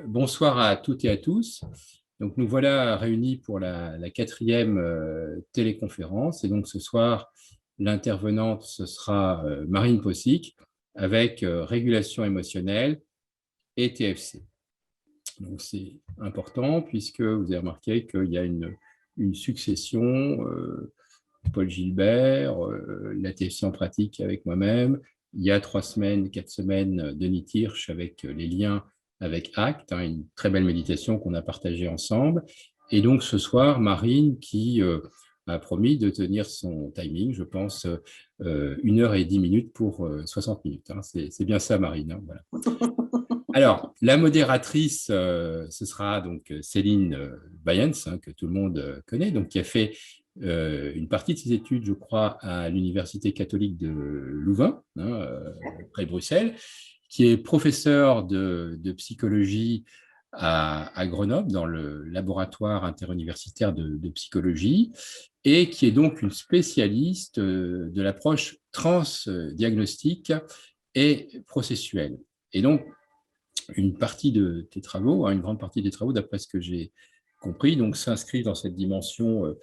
Bonsoir à toutes et à tous. Donc, nous voilà réunis pour la quatrième téléconférence. Et donc, ce soir, l'intervenante, ce sera Marine Possic avec régulation émotionnelle et TFC. Donc, c'est important puisque vous avez remarqué qu'il y a une succession, Paul Gilbert, la TFC en pratique avec moi-même. Il y a 3 semaines, 4 semaines, Denis Tirch avec les liens avec ACT, une très belle méditation qu'on a partagée ensemble. Et donc ce soir, Marine qui a promis de tenir son timing, je pense, 1h10 pour 60 minutes. C'est bien ça, Marine. Voilà. Alors, la modératrice, ce sera donc Céline Bayens, que tout le monde connaît, donc qui a fait une partie de ses études, je crois, à l'Université catholique de Louvain, près de Bruxelles, qui est professeur de psychologie à Grenoble, dans le laboratoire interuniversitaire de psychologie, et qui est donc une spécialiste de l'approche transdiagnostique et processuelle. Et donc, une partie de tes travaux, une grande partie des travaux, d'après ce que j'ai compris, donc s'inscrivent dans cette dimension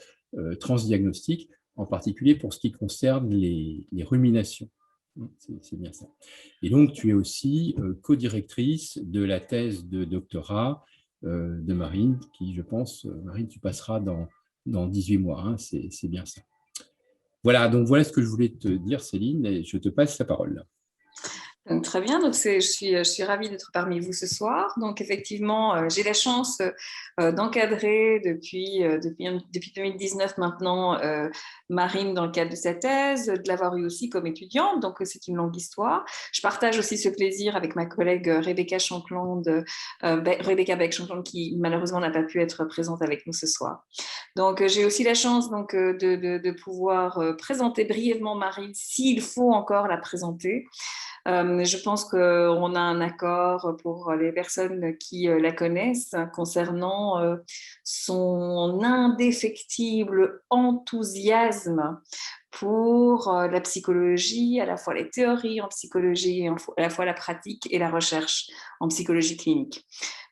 transdiagnostique, en particulier pour ce qui concerne les ruminations. C'est bien ça. Et donc, tu es aussi co-directrice de la thèse de doctorat de Marine, qui, je pense, Marine, tu passeras dans 18 mois. C'est bien ça. Voilà, donc voilà ce que je voulais te dire, Céline, et je te passe la parole. Donc, très bien, donc je suis ravie d'être parmi vous ce soir. Donc effectivement, j'ai la chance d'encadrer depuis 2019 maintenant Marine dans le cadre de sa thèse, de l'avoir eu aussi comme étudiante, donc c'est une longue histoire. Je partage aussi ce plaisir avec ma collègue Rebecca Beck-Chancland qui malheureusement n'a pas pu être présente avec nous ce soir. Donc j'ai aussi la chance de pouvoir présenter brièvement Marine s'il faut encore la présenter. Je pense qu'on a un accord pour les personnes qui la connaissent concernant son indéfectible enthousiasme pour la psychologie, à la fois les théories en psychologie, et à la fois la pratique et la recherche en psychologie clinique.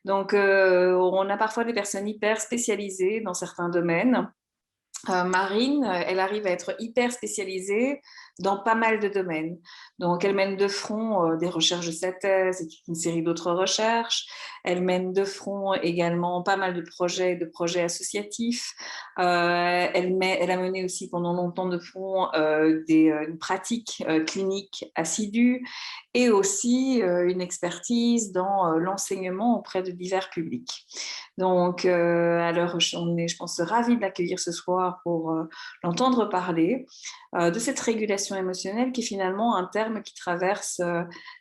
Donc, on a parfois des personnes hyper spécialisées dans certains domaines. Marine, elle arrive à être hyper spécialisée dans pas mal de domaines. Donc, elle mène de front des recherches de sa thèse et toute une série d'autres recherches. Elle mène de front également pas mal de projets associatifs. Elle a mené aussi pendant longtemps de front une pratique clinique assidue et aussi une expertise dans l'enseignement auprès de divers publics. Donc, alors, on est, je pense, ravis de l'accueillir ce soir pour l'entendre parler de cette régulation émotionnelle qui est finalement un terme qui traverse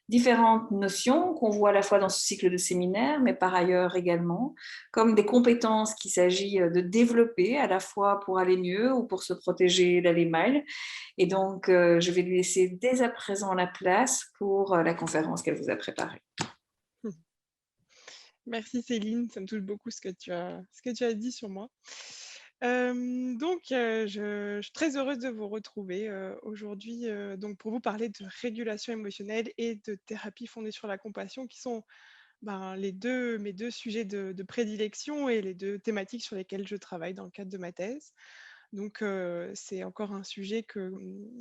différentes notions qu'on voit à la fois dans ce cycle de séminaire, mais par ailleurs également, comme des compétences qu'il s'agit de développer à la fois pour aller mieux ou pour se protéger d'aller mal. Et donc, je vais lui laisser dès à présent la place pour la conférence qu'elle vous a préparée. Merci Céline, ça me touche beaucoup ce que tu as dit sur moi. Je suis très heureuse de vous retrouver aujourd'hui donc pour vous parler de régulation émotionnelle et de thérapie fondée sur la compassion, qui sont mes deux sujets de prédilection et les deux thématiques sur lesquelles je travaille dans le cadre de ma thèse. Donc, c'est encore un sujet que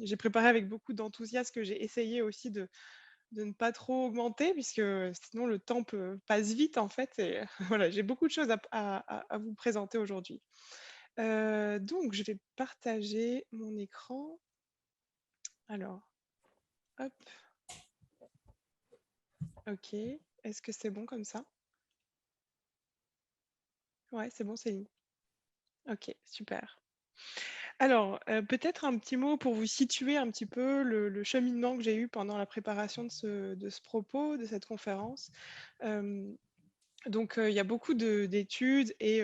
j'ai préparé avec beaucoup d'enthousiasme, que j'ai essayé aussi de ne pas trop augmenter, puisque sinon le temps passe vite en fait. Et voilà, j'ai beaucoup de choses à vous présenter aujourd'hui. Donc, je vais partager mon écran. Alors, hop, ok. Est-ce que c'est bon comme ça? Ouais, c'est bon, Céline. Ok, super. Alors, peut-être un petit mot pour vous situer un petit peu le cheminement que j'ai eu pendant la préparation de ce propos, de cette conférence. Donc, il y a beaucoup d'études et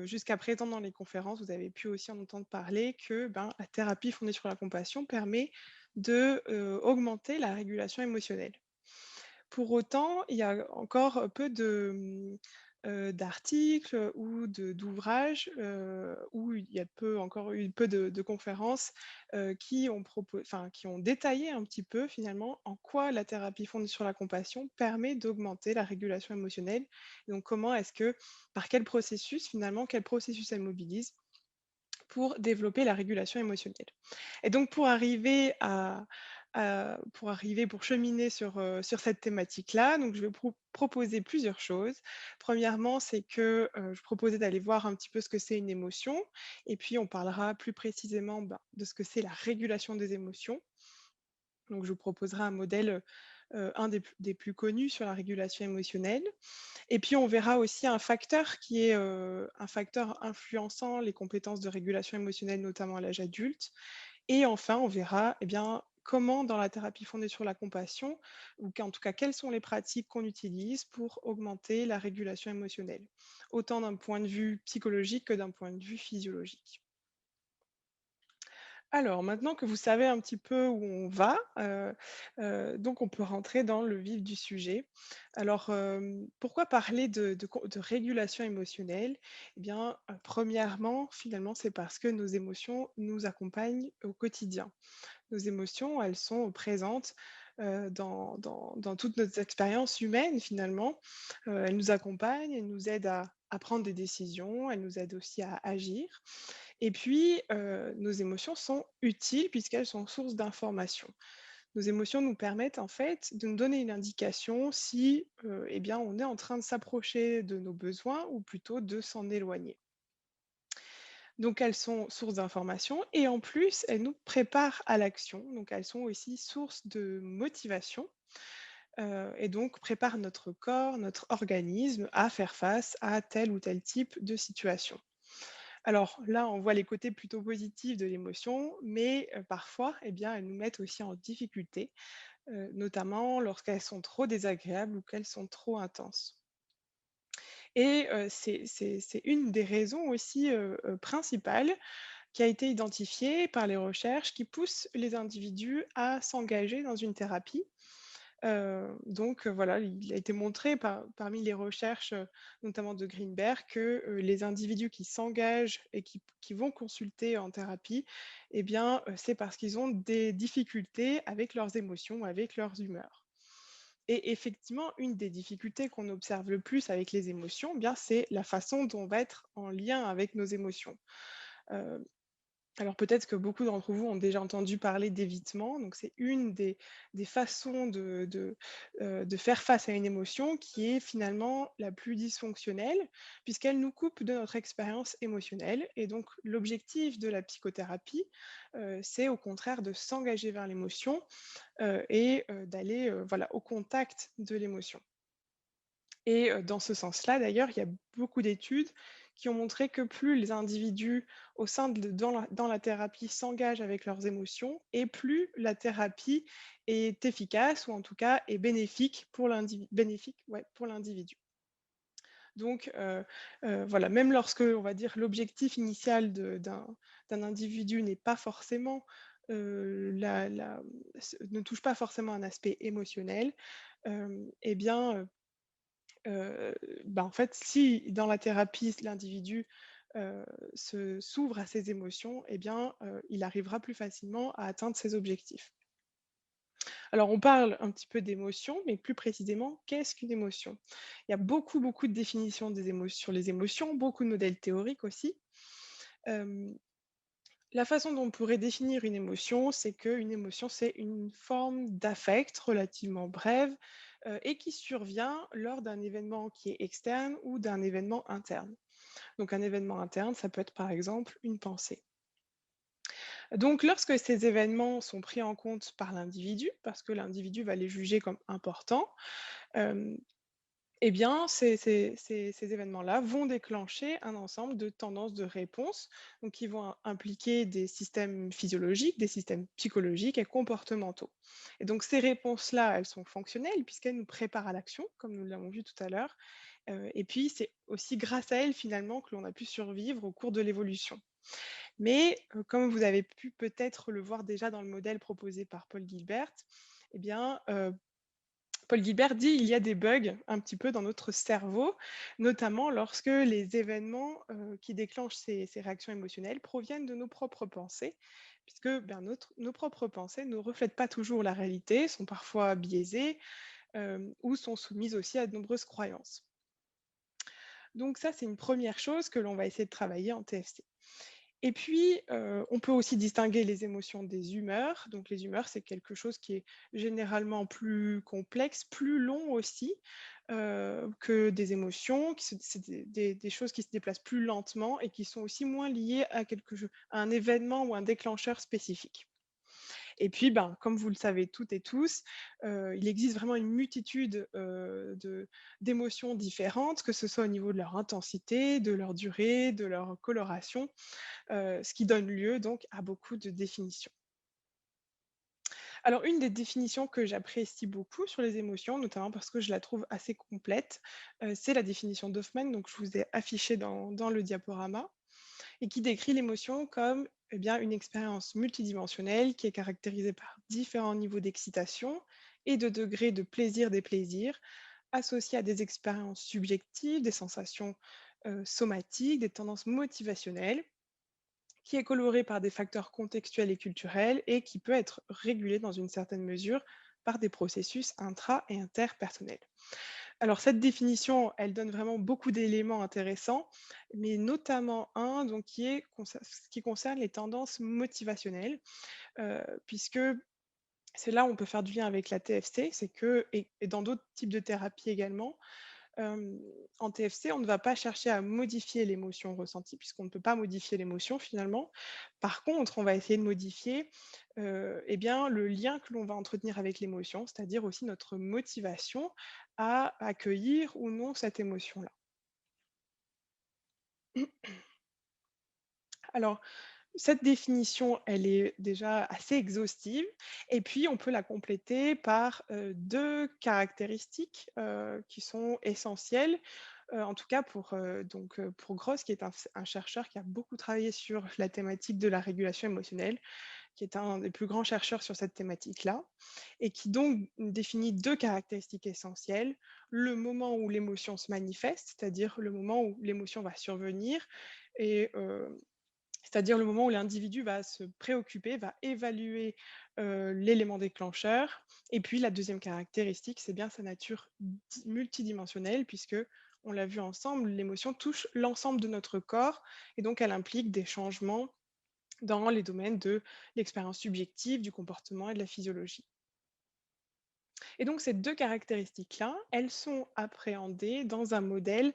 jusqu'à présent dans les conférences, vous avez pu aussi en entendre parler que la thérapie fondée sur la compassion permet de augmenter la régulation émotionnelle. Pour autant, il y a encore peu d'articles ou d'ouvrages où il y a encore eu peu de conférences qui ont détaillé un petit peu finalement en quoi la thérapie fondée sur la compassion permet d'augmenter la régulation émotionnelle. Donc comment est-ce que, par quel processus finalement, quel processus elle mobilise pour développer la régulation émotionnelle. Et donc pour cheminer sur cette thématique-là, donc je vais proposer plusieurs choses. Premièrement, c'est que, je proposais d'aller voir un petit peu ce que c'est une émotion et puis on parlera plus précisément, de ce que c'est la régulation des émotions. Donc je vous proposerai un modèle, un des plus connus sur la régulation émotionnelle. Et puis, on verra aussi un facteur qui est, un facteur influençant les compétences de régulation émotionnelle, notamment à l'âge adulte. Et enfin, on verra, comment dans la thérapie fondée sur la compassion, ou qu'en tout cas, quelles sont les pratiques qu'on utilise pour augmenter la régulation émotionnelle, autant d'un point de vue psychologique que d'un point de vue physiologique. Alors, maintenant que vous savez un petit peu où on va, donc on peut rentrer dans le vif du sujet. Alors, pourquoi parler de régulation émotionnelle? Eh bien, premièrement, finalement, c'est parce que nos émotions nous accompagnent au quotidien. Nos émotions, elles sont présentes, dans toutes nos expériences humaines, finalement. Elles nous accompagnent, elles nous aident à prendre des décisions, elles nous aident aussi à agir. Et puis, nos émotions sont utiles puisqu'elles sont source d'informations. Nos émotions nous permettent en fait de nous donner une indication si, on est en train de s'approcher de nos besoins ou plutôt de s'en éloigner. Donc elles sont source d'informations et en plus, elles nous préparent à l'action. Donc elles sont aussi source de motivation, et donc préparent notre corps, notre organisme à faire face à tel ou tel type de situation. Alors là, on voit les côtés plutôt positifs de l'émotion, mais parfois, elles nous mettent aussi en difficulté, notamment lorsqu'elles sont trop désagréables ou qu'elles sont trop intenses. Et c'est une des raisons aussi, principales qui a été identifiée par les recherches qui poussent les individus à s'engager dans une thérapie. Voilà, il a été montré parmi les recherches, notamment de Greenberg, que, les individus qui s'engagent et qui vont consulter en thérapie, c'est parce qu'ils ont des difficultés avec leurs émotions, avec leurs humeurs. Et effectivement, une des difficultés qu'on observe le plus avec les émotions, c'est la façon dont on va être en lien avec nos émotions. Heu alors peut-être que beaucoup d'entre vous ont déjà entendu parler d'évitement, donc c'est une des façons de faire face à une émotion qui est finalement la plus dysfonctionnelle, puisqu'elle nous coupe de notre expérience émotionnelle. Et donc l'objectif de la psychothérapie, c'est au contraire de s'engager vers l'émotion d'aller voilà, au contact de l'émotion. Et dans ce sens-là, d'ailleurs, il y a beaucoup d'études qui ont montré que plus les individus au sein de dans la thérapie s'engagent avec leurs émotions et plus la thérapie est efficace ou en tout cas est bénéfique, ouais, pour l'individu. Donc voilà, même lorsque, on va dire, l'objectif initial d'un individu n'est pas forcément, la la ne touche pas forcément un aspect émotionnel, hem et bien, Heu, en fait, si dans la thérapie, l'individu, s'ouvre à ses émotions, il arrivera plus facilement à atteindre ses objectifs. Alors on parle un petit peu d'émotions, mais plus précisément, qu'est-ce qu'une émotion? Il y a beaucoup, beaucoup de définitions sur les émotions, beaucoup de modèles théoriques aussi. Hem, la façon dont on pourrait définir une émotion, c'est qu'une émotion, c'est une forme d'affect relativement brève, et qui survient lors d'un événement qui est externe ou d'un événement interne. Donc un événement interne, ça peut être par exemple une pensée. Donc lorsque ces événements sont pris en compte par l'individu, parce que l'individu va les juger comme importants, hem, ces événements-là vont déclencher un ensemble de tendances de réponse, donc qui vont impliquer des systèmes physiologiques, des systèmes psychologiques et comportementaux. Et donc ces réponses-là, elles sont fonctionnelles puisqu'elles nous préparent à l'action, comme nous l'avons vu tout à l'heure, et puis c'est aussi grâce à elles finalement que l'on a pu survivre au cours de l'évolution. Mais, comme vous avez pu peut-être le voir déjà dans le modèle proposé par Paul Gilbert, eh bien, Paul Gilbert dit il y a des bugs un petit peu dans notre cerveau, notamment lorsque les événements qui déclenchent ces réactions émotionnelles proviennent de nos propres pensées, puisque ben, nos propres pensées ne reflètent pas toujours la réalité, sont parfois biaisées ou sont soumises aussi à de nombreuses croyances. Donc ça, c'est une première chose que l'on va essayer de travailler en TFC. Et puis, on peut aussi distinguer les émotions des humeurs. Donc les humeurs, c'est quelque chose qui est généralement plus complexe, plus long aussi, que des émotions, qui se c'est des choses qui se déplacent plus lentement et qui sont aussi moins liées à à un événement ou un déclencheur spécifique. Et puis, ben, comme vous le savez toutes et tous, il existe vraiment une multitude, d'émotions différentes, que ce soit au niveau de leur intensité, de leur durée, de leur coloration, ce qui donne lieu donc à beaucoup de définitions. Alors une des définitions que j'apprécie beaucoup sur les émotions, notamment parce que je la trouve assez complète, c'est la définition d'Hoffman, donc je vous ai affiché dans le diaporama et qui décrit l'émotion comme eh bien, une expérience multidimensionnelle qui est caractérisée par différents niveaux d'excitation et de degrés de plaisir des plaisirs, associés à des expériences subjectives, des sensations somatiques, des tendances motivationnelles, qui est colorée par des facteurs contextuels et culturels et qui peut être régulée dans une certaine mesure par des processus intra- et interpersonnels. Alors cette définition, elle donne vraiment beaucoup d'éléments intéressants, mais notamment un donc, qui concerne les tendances motivationnelles, puisque c'est là où on peut faire du lien avec la TFC, c'est que, et dans d'autres types de thérapies également, Hem, en TFC, on ne va pas chercher à modifier l'émotion ressentie puisqu'on ne peut pas modifier l'émotion finalement. Par contre, on va essayer de modifier, eh bien, le lien que l'on va entretenir avec l'émotion, c'est-à-dire aussi notre motivation à accueillir ou non cette émotion-là. Alors, cette définition, elle est déjà assez exhaustive et puis on peut la compléter par, 2 caractéristiques, qui sont essentielles, en tout cas pour Gross qui est un chercheur qui a beaucoup travaillé sur la thématique de la régulation émotionnelle, qui est un des plus grands chercheurs sur cette thématique-là et qui donc définit 2 caractéristiques essentielles. Le moment où l'émotion se manifeste, c'est-à-dire le moment où l'émotion va survenir et c'est-à-dire le moment où l'individu va se préoccuper, va évaluer, l'élément déclencheur et puis la deuxième caractéristique, c'est bien sa nature multidimensionnelle puisque on l'a vu ensemble, l'émotion touche l'ensemble de notre corps et donc elle implique des changements dans les domaines de l'expérience subjective, du comportement et de la physiologie. Et donc ces 2 caractéristiques-là, elles sont appréhendées dans un modèle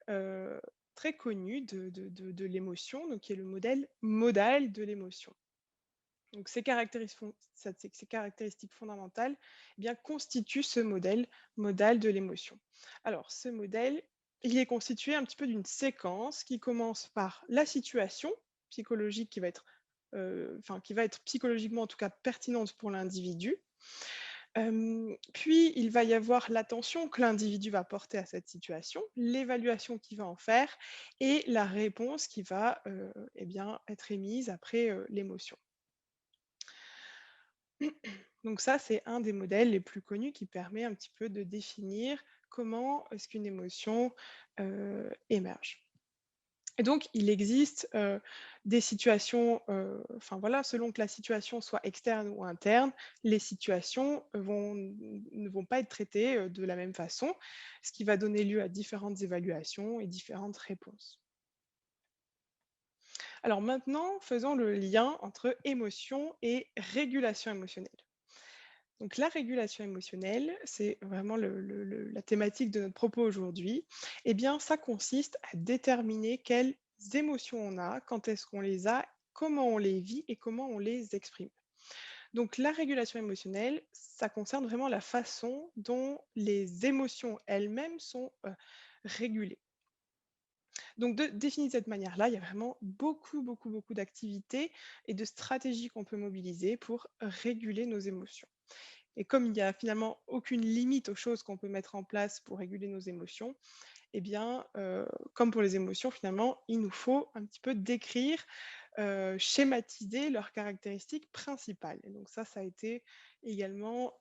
heu, très connu de l'émotion, donc qui est le modèle modal de l'émotion. Donc ces caractéristiques fondamentales, eh bien, constituent ce modèle modal de l'émotion. Alors ce modèle, il est constitué un petit peu d'une séquence qui commence par la situation psychologique qui va être, qui va être psychologiquement en tout cas pertinente pour l'individu. Puis il va y avoir l'attention que l'individu va porter à cette situation, l'évaluation qu'il va en faire et la réponse qui va, eh bien, être émise après, l'émotion. Donc ça, c'est un des modèles les plus connus qui permet un petit peu de définir comment est-ce qu'une émotion, émerge. Et donc, il existe, des situations, voilà, selon que la situation soit externe ou interne, les situations, ne vont pas être traitées, de la même façon, ce qui va donner lieu à différentes évaluations et différentes réponses. Alors maintenant, faisons le lien entre émotion et régulation émotionnelle. Donc la régulation émotionnelle, c'est vraiment la thématique de notre propos aujourd'hui. Eh bien, ça consiste à déterminer quelles émotions on a, quand est-ce qu'on les a, comment on les vit et comment on les exprime. Donc la régulation émotionnelle, ça concerne vraiment la façon dont les émotions elles-mêmes sont régulées. Donc défini de cette manière-là, il y a vraiment beaucoup, beaucoup, beaucoup d'activités et de stratégies qu'on peut mobiliser pour réguler nos émotions. Et comme il n'y a finalement aucune limite aux choses qu'on peut mettre en place pour réguler nos émotions, eh bien, comme pour les émotions, finalement, il nous faut un petit peu décrire, schématiser leurs caractéristiques principales. Et donc ça a été également,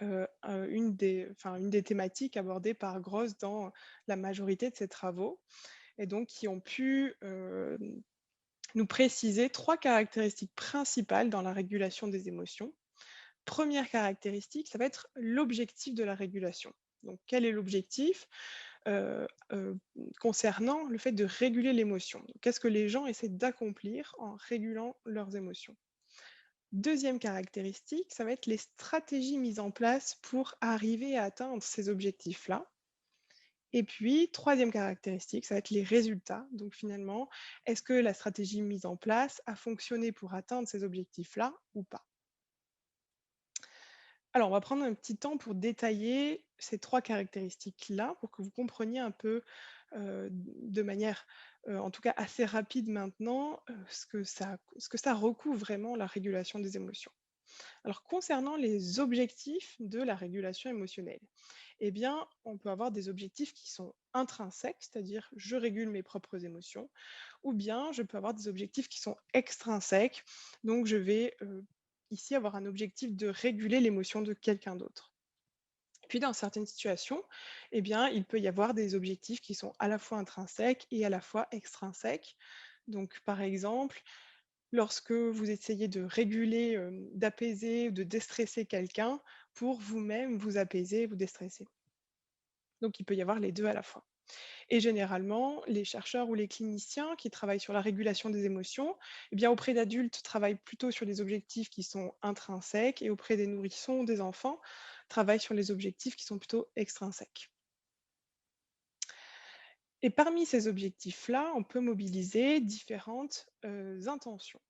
une des thématiques abordées par Gross dans la majorité de ses travaux et donc qui ont pu, nous préciser 3 caractéristiques principales dans la régulation des émotions. Première caractéristique, ça va être l'objectif de la régulation. Donc quel est l'objectif? Concernant le fait de réguler l'émotion. Donc, qu'est-ce que les gens essaient d'accomplir en régulant leurs émotions? Deuxième caractéristique, ça va être les stratégies mises en place pour arriver à atteindre ces objectifs-là. Et puis, troisième caractéristique, ça va être les résultats. Donc finalement, est-ce que la stratégie mise en place a fonctionné pour atteindre ces objectifs-là ou pas? Alors, on va prendre un petit temps pour détailler ces 3 caractéristiques-là, pour que vous compreniez un peu, de manière, en tout cas assez rapide maintenant, ce que ça recouvre vraiment la régulation des émotions. Alors concernant les objectifs de la régulation émotionnelle, eh bien, on peut avoir des objectifs qui sont intrinsèques, c'est-à-dire je régule mes propres émotions, ou bien je peux avoir des objectifs qui sont extrinsèques, donc je vais ici avoir un objectif de réguler l'émotion de quelqu'un d'autre. Puis dans certaines situations, eh bien, il peut y avoir des objectifs qui sont à la fois intrinsèques et à la fois extrinsèques. Donc par exemple, lorsque vous essayez de réguler, d'apaiser ou de déstresser quelqu'un pour vous-même vous apaiser, vous déstresser. Donc il peut y avoir les 2 à la fois. Et généralement, les chercheurs ou les cliniciens qui travaillent sur la régulation des émotions, eh bien auprès d'adultes, travaillent plutôt sur des objectifs qui sont intrinsèques et auprès des nourrissons, des enfants, travaillent sur les objectifs qui sont plutôt extrinsèques. Et parmi ces objectifs-là, on peut mobiliser différentes, intentions.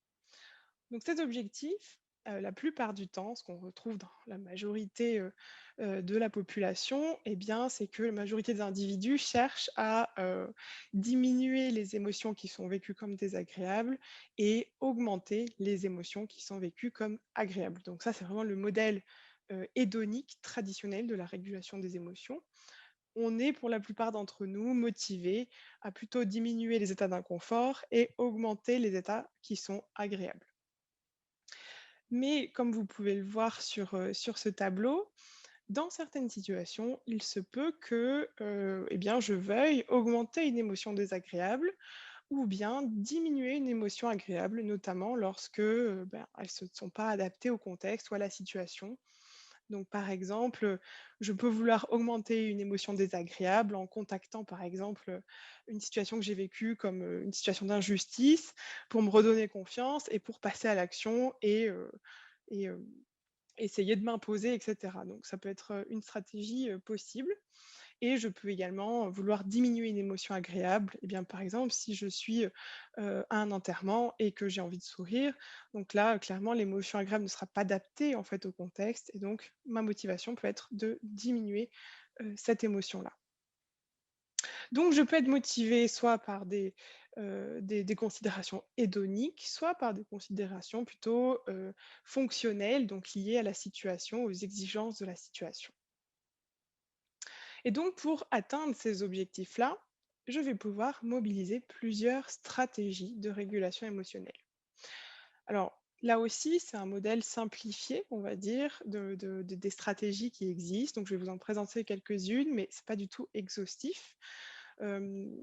Donc ces objectifs, la plupart du temps, ce qu'on retrouve dans la majorité, de la population, eh bien, c'est que la majorité des individus cherchent à, diminuer les émotions qui sont vécues comme désagréables et augmenter les émotions qui sont vécues comme agréables. Donc ça, c'est vraiment le modèle, hédonique traditionnel de la régulation des émotions. On est pour la plupart d'entre nous motivés à plutôt diminuer les états d'inconfort et augmenter les états qui sont agréables. Mais comme vous pouvez le voir sur ce tableau, dans certaines situations, il se peut que, eh bien, je veuille augmenter une émotion désagréable ou bien diminuer une émotion agréable, notamment lorsque, ben, elles ne se sont pas adaptées au contexte ou à la situation. Donc, par exemple, je peux vouloir augmenter une émotion désagréable en contactant, par exemple, une situation que j'ai vécue comme, une situation d'injustice pour me redonner confiance et pour passer à l'action et essayer de m'imposer et cetera. Donc ça peut être, une stratégie, possible et je peux également vouloir diminuer une émotion agréable. Et bien, par exemple, si je suis, à un enterrement et que j'ai envie de sourire, donc là, clairement, l'émotion agréable ne sera pas adaptée, en fait, au contexte et donc ma motivation peut être de diminuer, cette émotion-là. Donc je peux être motivée soit par des considérations hédoniques, soit par des considérations plutôt, fonctionnelles, donc liées à la situation, aux exigences de la situation. Et donc pour atteindre ces objectifs-là, je vais pouvoir mobiliser plusieurs stratégies de régulation émotionnelle. Alors là aussi, c'est un modèle simplifié, on va dire, des stratégies qui existent. Donc je vais vous en présenter quelques-unes, mais ce n'est pas du tout exhaustif. Hem,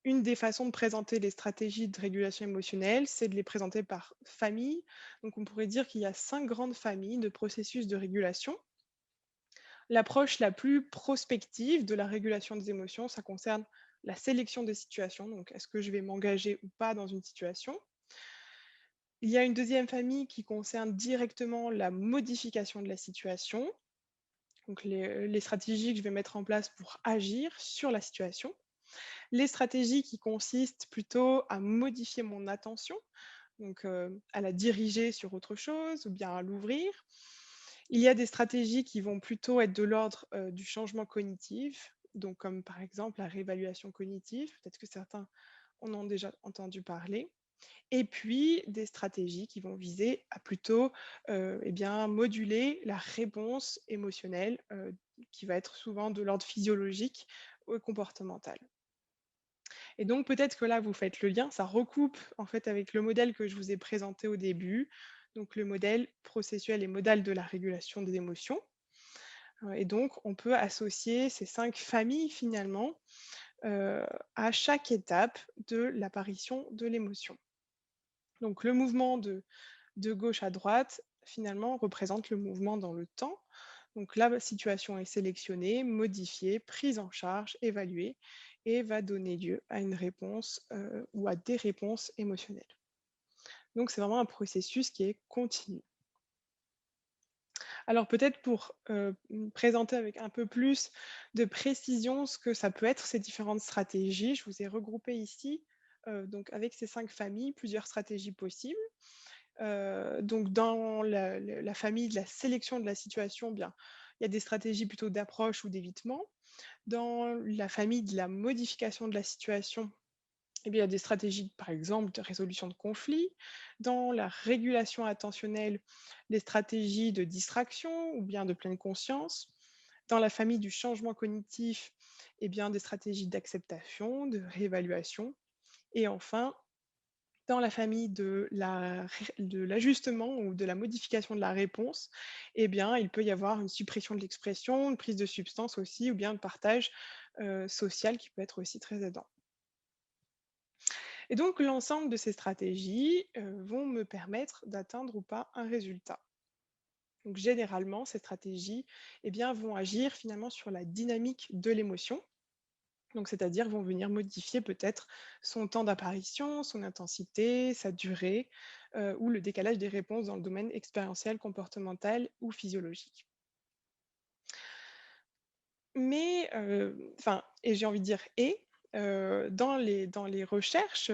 une des façons de présenter les stratégies de régulation émotionnelle, c'est de les présenter par famille. Donc on pourrait dire qu'il y a 5 grandes familles de processus de régulation. L'approche la plus prospective de la régulation des émotions, ça concerne la sélection des situations, donc est-ce que je vais m'engager ou pas dans une situation? Il y a une deuxième famille qui concerne directement la modification de la situation, donc les stratégies que je vais mettre en place pour agir sur la situation. Les stratégies qui consistent plutôt à modifier mon attention, donc à la diriger sur autre chose ou bien à l'ouvrir. Il y a des stratégies qui vont plutôt être de l'ordre du changement cognitif, donc comme par exemple la réévaluation cognitive, peut-être que certains en ont déjà entendu parler. Et puis des stratégies qui vont viser à plutôt eh bien, moduler la réponse émotionnelle qui va être souvent de l'ordre physiologique ou comportemental. Et donc peut-être que là, vous faites le lien, ça recoupe en fait avec le modèle que je vous ai présenté au début, donc le modèle processuel et modal de la régulation des émotions. Et donc, on peut associer ces 5 familles finalement euh, à chaque étape de l'apparition de l'émotion. Donc, le mouvement de gauche à droite, finalement, représente le mouvement dans le temps. Donc, la situation est sélectionnée, modifiée, prise en charge, évaluée et va donner lieu à une réponse ou à des réponses émotionnelles. Donc, c'est vraiment un processus qui est continu. Alors peut-être pour présenter avec un peu plus de précision ce que ça peut être ces différentes stratégies, je vous ai regroupé ici, donc avec ces 5 familles, plusieurs stratégies possibles. Donc dans la famille de la sélection de la situation, bien, il y a des stratégies plutôt d'approche ou d'évitement. Dans la famille de la modification de la situation, eh bien, il y a des stratégies, par exemple, de résolution de conflits. Dans la régulation attentionnelle, des stratégies de distraction ou bien de pleine conscience. Dans la famille du changement cognitif, eh bien, des stratégies d'acceptation, de réévaluation. Et enfin, dans la famille de l'ajustement ou de la modification de la réponse, eh bien, il peut y avoir une suppression de l'expression, une prise de substance aussi, ou bien un partage social qui peut être aussi très aidant. Et donc, l'ensemble de ces stratégies vont me permettre d'atteindre ou pas un résultat. Donc, généralement, ces stratégies eh bien, vont agir finalement sur la dynamique de l'émotion. Donc, c'est-à-dire vont venir modifier peut-être son temps d'apparition, son intensité, sa durée, ou le décalage des réponses dans le domaine expérientiel, comportemental ou physiologique. Mais, enfin, et j'ai envie de dire dans les recherches,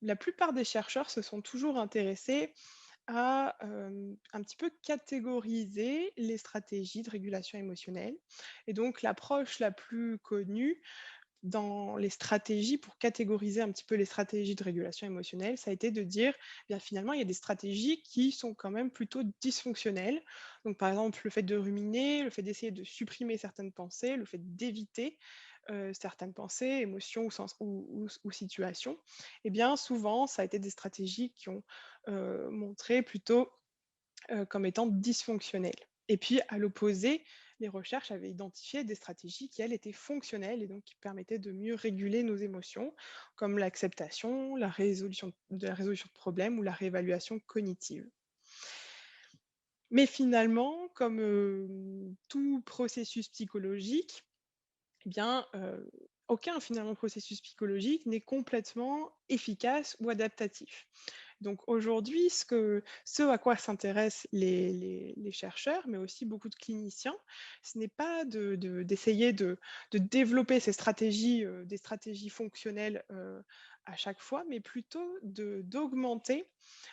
la plupart des chercheurs se sont toujours intéressés à, un petit peu catégoriser les stratégies de régulation émotionnelle. Et donc l'approche la plus connue dans les stratégies, pour catégoriser un petit peu les stratégies de régulation émotionnelle, ça a été de dire, bien finalement, il y a des stratégies qui sont quand même plutôt dysfonctionnelles. Donc, par exemple, le fait de ruminer, le fait d'essayer de supprimer certaines pensées, le fait d'éviter certaines pensées, émotions ou situations, eh bien, souvent, ça a été des stratégies qui ont montré plutôt comme étant dysfonctionnelles. Et puis, à l'opposé, les recherches avaient identifié des stratégies qui, elles, étaient fonctionnelles et donc qui permettaient de mieux réguler nos émotions, comme l'acceptation, la résolution de problèmes ou la réévaluation cognitive. Mais finalement, comme tout processus psychologique, eh bien, aucun finalement processus psychologique n'est complètement efficace ou adaptatif. Donc aujourd'hui, ce à quoi s'intéressent les chercheurs, mais aussi beaucoup de cliniciens, ce n'est pas d'essayer de développer ces stratégies, des stratégies fonctionnelles à chaque fois, mais plutôt d'augmenter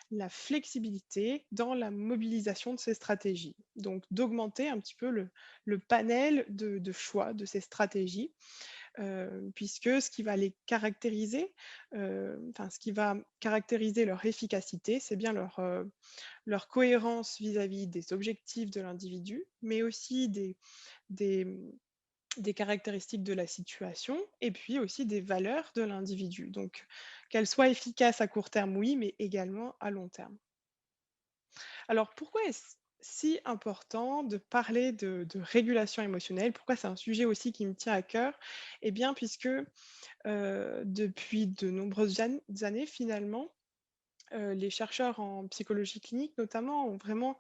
la flexibilité dans la mobilisation de ces stratégies. Donc d'augmenter un petit peu le panel de choix de ces stratégies puisque ce qui va les caractériser, enfin ce qui va caractériser leur efficacité, c'est bien leur cohérence vis-à-vis des objectifs de l'individu, mais aussi des, des caractéristiques de la situation et puis aussi des valeurs de l'individu. Donc qu'elles soient efficaces à court terme, oui, mais également à long terme. Alors pourquoi est-ce si important de parler de régulation émotionnelle? Pourquoi c'est un sujet aussi qui me tient à cœur? Eh bien, puisque depuis de nombreuses années, finalement, les chercheurs en psychologie clinique, notamment, ont vraiment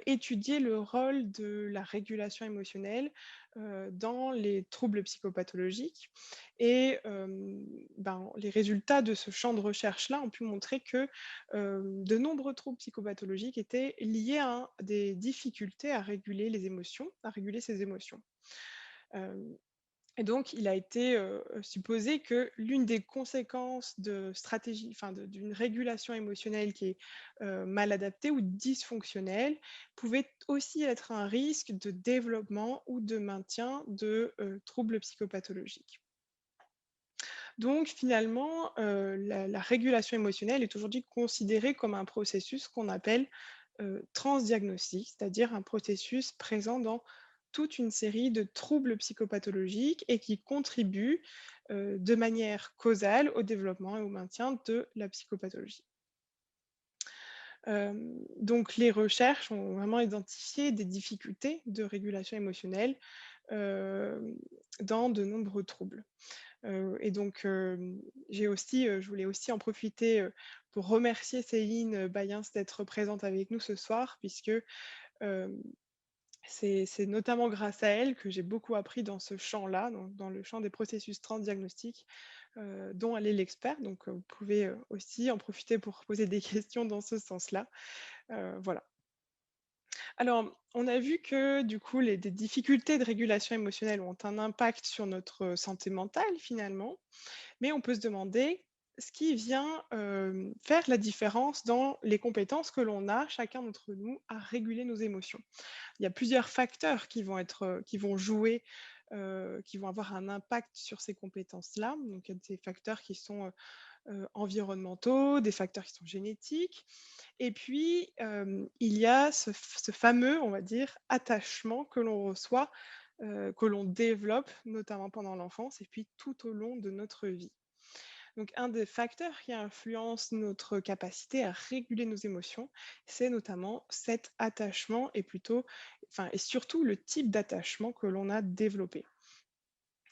étudié le rôle de la régulation émotionnelle dans les troubles psychopathologiques. Et ben, les résultats de ce champ de recherche-là ont pu montrer que de nombreux troubles psychopathologiques étaient liés à des difficultés à réguler les émotions, à réguler ses émotions. Euh, et donc, il a été supposé que l'une des conséquences de stratégie, enfin d'une régulation émotionnelle qui est mal adaptée ou dysfonctionnelle, pouvait aussi être un risque de développement ou de maintien de troubles psychopathologiques. Donc, finalement, la régulation émotionnelle est aujourd'hui considérée comme un processus qu'on appelle transdiagnostique, c'est-à-dire un processus présent dans toute une série de troubles psychopathologiques et qui contribue de manière causale au développement et au maintien de la psychopathologie. Donc les recherches ont vraiment identifié des difficultés de régulation émotionnelle, hem, dans de nombreux troubles. Et donc, je voulais aussi en profiter, pour remercier Céline Bayens d'être présente avec nous ce soir puisque, hem, c'est notamment grâce à elle que j'ai beaucoup appris dans ce champ-là, dans le champ des processus transdiagnostiques, dont elle est l'expert. Donc, vous pouvez, aussi en profiter pour poser des questions dans ce sens-là. Voilà. Alors, on a vu que du coup, des difficultés de régulation émotionnelle ont un impact sur notre santé mentale finalement, mais on peut se demander ce qui vient faire la différence dans les compétences que l'on a, chacun d'entre nous, à réguler nos émotions. Il y a plusieurs facteurs qui vont être, qui vont jouer, qui vont avoir un impact sur ces compétences-là. Donc, il y a des facteurs qui sont environnementaux, des facteurs qui sont génétiques. Et puis, il y a ce fameux, on va dire, attachement que l'on reçoit, que l'on développe, notamment pendant l'enfance et puis tout au long de notre vie. Donc un des facteurs qui influence notre capacité à réguler nos émotions, c'est notamment cet attachement et surtout le type d'attachement que l'on a développé.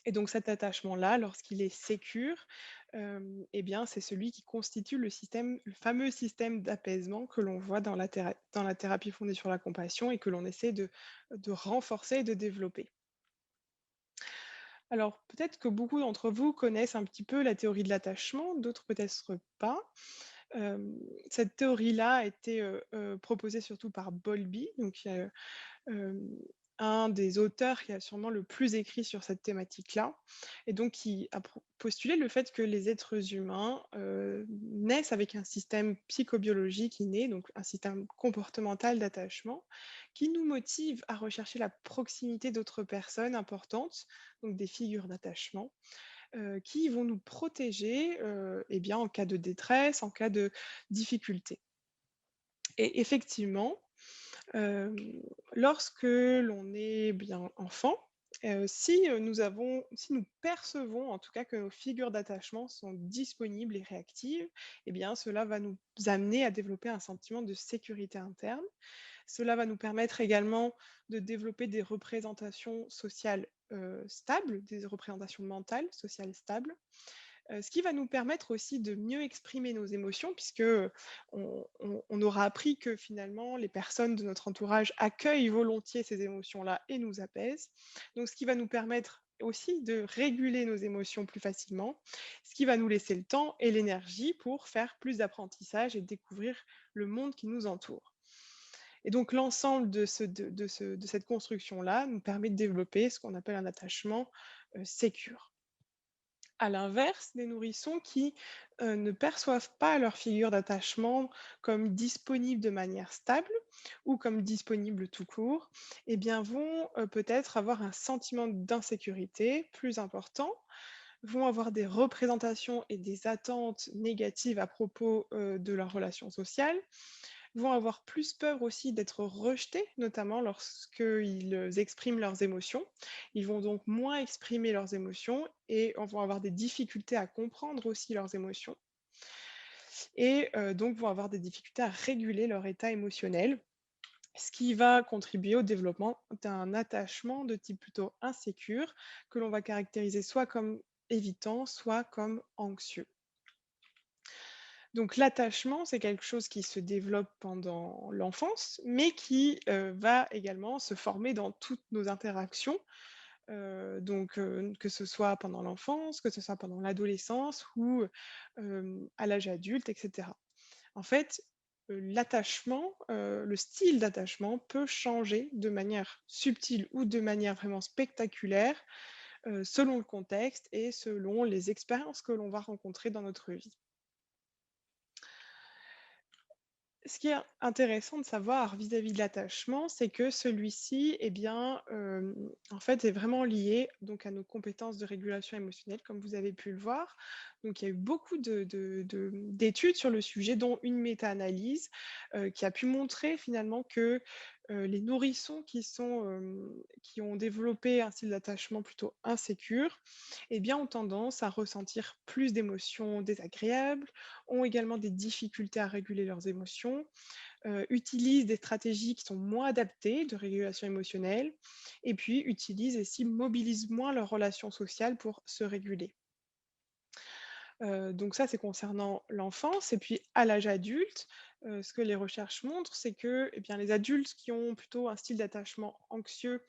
Et donc cet attachement-là, lorsqu'il est sécure, eh bien, c'est celui qui constitue le fameux système d'apaisement que l'on voit dans la thérapie fondée sur la compassion et que l'on essaie de renforcer et de développer. Alors, peut-être que beaucoup d'entre vous connaissent un petit peu la théorie de l'attachement, d'autres peut-être pas. Cette théorie-là a été, proposée surtout par Bowlby, donc hem, un des auteurs qui a sûrement le plus écrit sur cette thématique-là et donc qui a postulé le fait que les êtres humains, naissent avec un système psychobiologique inné, donc un système comportemental d'attachement, qui nous motive à rechercher la proximité d'autres personnes importantes, donc des figures d'attachement, qui vont nous protéger, eh bien, en cas de détresse, en cas de difficulté. Et effectivement, Hem, lorsque l'on est bien enfant, si nous percevons en tout cas que nos figures d'attachement sont disponibles et réactives, eh bien cela va nous amener à développer un sentiment de sécurité interne. Cela va nous permettre également de développer des représentations sociales, stables, des représentations mentales, sociales stables. Ce qui va nous permettre aussi de mieux exprimer nos émotions puisque, on aura appris que finalement les personnes de notre entourage accueillent volontiers ces émotions-là et nous apaisent. Donc ce qui va nous permettre aussi de réguler nos émotions plus facilement, ce qui va nous laisser le temps et l'énergie pour faire plus d'apprentissage et découvrir le monde qui nous entoure. Et donc l'ensemble de cette construction-là nous permet de développer ce qu'on appelle un attachement, sécure. À l'inverse, des nourrissons qui, ne perçoivent pas leur figure d'attachement comme disponible de manière stable ou comme disponible tout court, eh bien vont, peut-être avoir un sentiment d'insécurité plus important, vont avoir des représentations et des attentes négatives à propos, de leurs relations sociales, vont avoir plus peur aussi d'être rejetés, notamment lorsqu'ils expriment leurs émotions. Ils vont donc moins exprimer leurs émotions et vont avoir des difficultés à comprendre aussi leurs émotions et donc vont avoir des difficultés à réguler leur état émotionnel, ce qui va contribuer au développement d'un attachement de type plutôt insécure, que l'on va caractériser soit comme évitant, soit comme anxieux. Donc l'attachement, c'est quelque chose qui se développe pendant l'enfance, mais qui, va également se former dans toutes nos interactions, que ce soit pendant l'enfance, que ce soit pendant l'adolescence ou, à l'âge adulte et cetera. En fait, le style d'attachement peut changer de manière subtile ou de manière vraiment spectaculaire, selon le contexte et selon les expériences que l'on va rencontrer dans notre vie. Ce qui est intéressant de savoir vis-à-vis de l'attachement, c'est que celui-ci, eh bien, en fait, est vraiment lié donc à nos compétences de régulation émotionnelle, comme vous avez pu le voir. Donc il y a eu beaucoup d'études sur le sujet, dont une méta-analyse qui a pu montrer finalement que les nourrissons qui ont développé un style d'attachement plutôt insécure, eh bien, ont tendance à ressentir plus d'émotions désagréables, ont également des difficultés à réguler leurs émotions, utilisent des stratégies qui sont moins adaptées de régulation émotionnelle, et puis utilisent et aussi mobilisent moins leurs relations sociales pour se réguler. Donc ça, c'est concernant l'enfance et puis à l'âge adulte, ce que les recherches montrent, c'est que, eh bien, les adultes qui ont plutôt un style d'attachement anxieux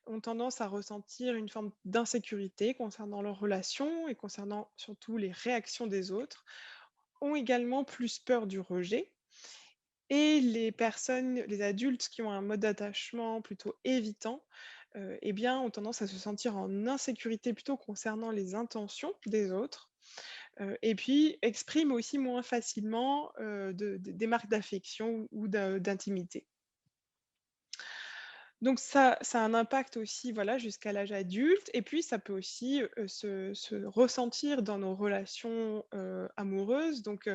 ont tendance à ressentir une forme d'insécurité concernant leurs relations et concernant surtout les réactions des autres, ont également plus peur du rejet et les adultes qui ont un mode d'attachement plutôt évitant, eh bien, ont tendance à se sentir en insécurité plutôt concernant les intentions des autres. Et puis exprime aussi moins facilement, des marques d'affection ou d'intimité. Donc ça a un impact aussi, voilà, jusqu'à l'âge adulte et puis ça peut aussi, se ressentir dans nos relations, amoureuses. Donc,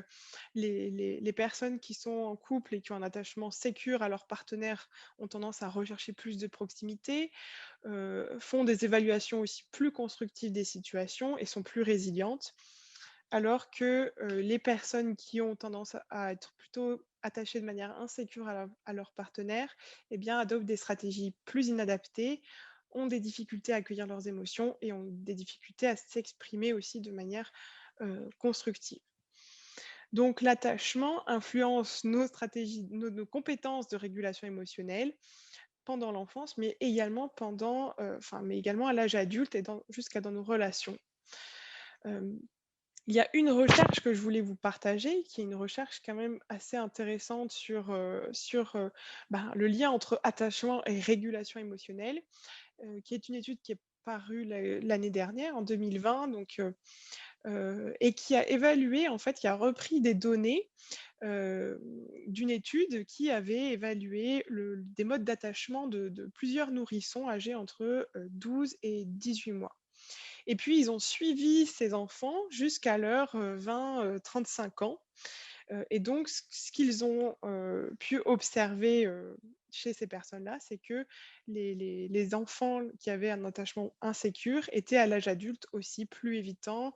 les personnes qui sont en couple et qui ont un attachement sécure à leur partenaire ont tendance à rechercher plus de proximité, font des évaluations aussi plus constructives des situations et sont plus résilientes. Alors que, les personnes qui ont tendance à être plutôt attachées de manière insécure à leur partenaire, eh bien, adoptent des stratégies plus inadaptées, ont des difficultés à accueillir leurs émotions et ont des difficultés à s'exprimer aussi de manière, constructive. Donc l'attachement influence nos stratégies, nos compétences de régulation émotionnelle pendant l'enfance, mais également mais également à l'âge adulte et jusqu'à dans nos relations. Hem Il y a une recherche que je voulais vous partager, qui est une recherche quand même assez intéressante sur le lien entre attachement et régulation émotionnelle, qui est une étude qui est parue l'année dernière, en 2020, et qui a évalué, en fait, qui a repris des données heu, d'une étude qui avait évalué des modes d'attachement de plusieurs nourrissons âgés entre 12 et 18 mois. Et puis, ils ont suivi ces enfants jusqu'à leurs 20, 35 ans. Et donc, ce qu'ils ont pu observer chez ces personnes-là, c'est que les enfants qui avaient un attachement insécure étaient à l'âge adulte aussi plus évitants,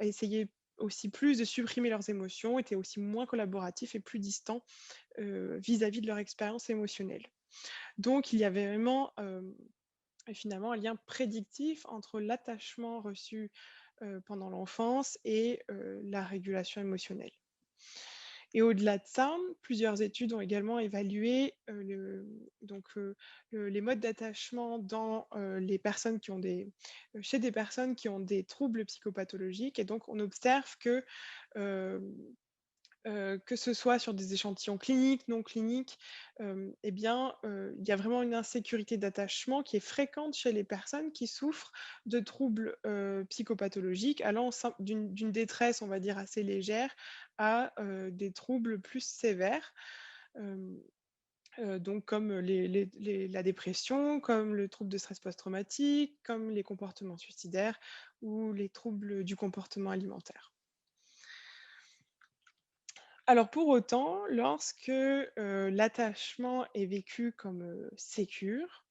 essayaient aussi plus de supprimer leurs émotions, étaient aussi moins collaboratifs et plus distants vis-à-vis de leur expérience émotionnelle. Donc, il y avait vraiment finalement un lien prédictif entre l'attachement reçu pendant l'enfance et la régulation émotionnelle. Et au-delà de ça, plusieurs études ont également évalué les modes d'attachement chez des personnes qui ont des troubles psychopathologiques. Et donc, on observe euh, que ce soit sur des échantillons cliniques, non cliniques, eh bien, il y a vraiment une insécurité d'attachement qui est fréquente chez les personnes qui souffrent de troubles, psychopathologiques allant d'une détresse, on va dire, assez légère à, des troubles plus sévères, hem, donc comme la dépression, comme le trouble de stress post-traumatique, comme les comportements suicidaires ou les troubles du comportement alimentaire. Alors pour autant, lorsque, l'attachement est vécu comme, sécure,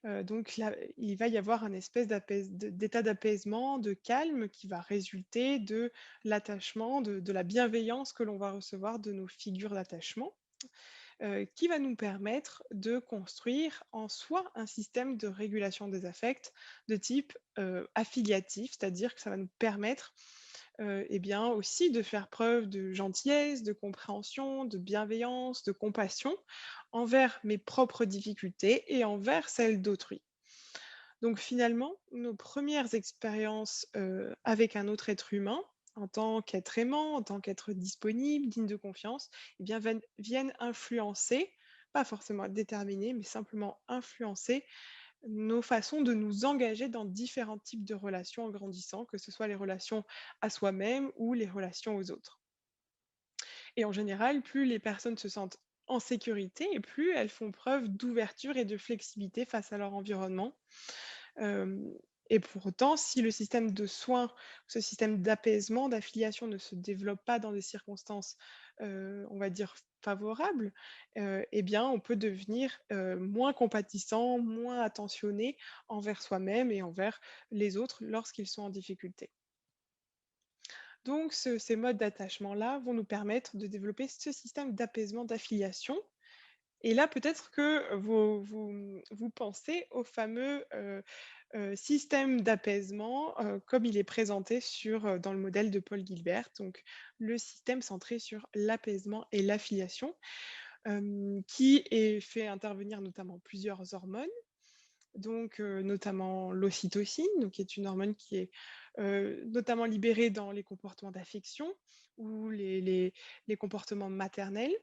donc là, il va y avoir un espèce d'état d'apaisement, de calme qui va résulter de l'attachement, de la bienveillance que l'on va recevoir de nos figures d'attachement, qui va nous permettre de construire en soi un système de régulation des affects de type, affiliatif. C'est-à-dire que ça va nous permettre eh bien, aussi de faire preuve de gentillesse, de compréhension, de bienveillance, de compassion envers mes propres difficultés et envers celles d'autrui. Donc finalement, nos premières expériences avec un autre être humain, en tant qu'être aimant, en tant qu'être disponible, digne de confiance, eh bien, viennent influencer, pas forcément déterminer, mais simplement influencer nos façons de nous engager dans différents types de relations en grandissant, que ce soit les relations à soi-même ou les relations aux autres. Et en général, plus les personnes se sentent en sécurité et plus elles font preuve d'ouverture et de flexibilité face à leur environnement. Hem Et pour autant, si le système de soins, ce système d'apaisement, d'affiliation ne se développe pas dans des circonstances, on va dire favorables, eh bien, on peut devenir, moins compatissant, moins attentionné envers soi-même et envers les autres lorsqu'ils sont en difficulté. Donc ces modes d'attachement-là vont nous permettre de développer ce système d'apaisement, d'affiliation et là, peut-être que vous pensez au fameux, système d'apaisement, comme il est présenté dans le modèle de Paul Gilbert, donc le système centré sur l'apaisement et l'affiliation, qui est fait intervenir notamment plusieurs hormones, donc notamment l'ocytocine, donc qui est une hormone qui est, notamment libérée dans les comportements d'affection ou les comportements maternels.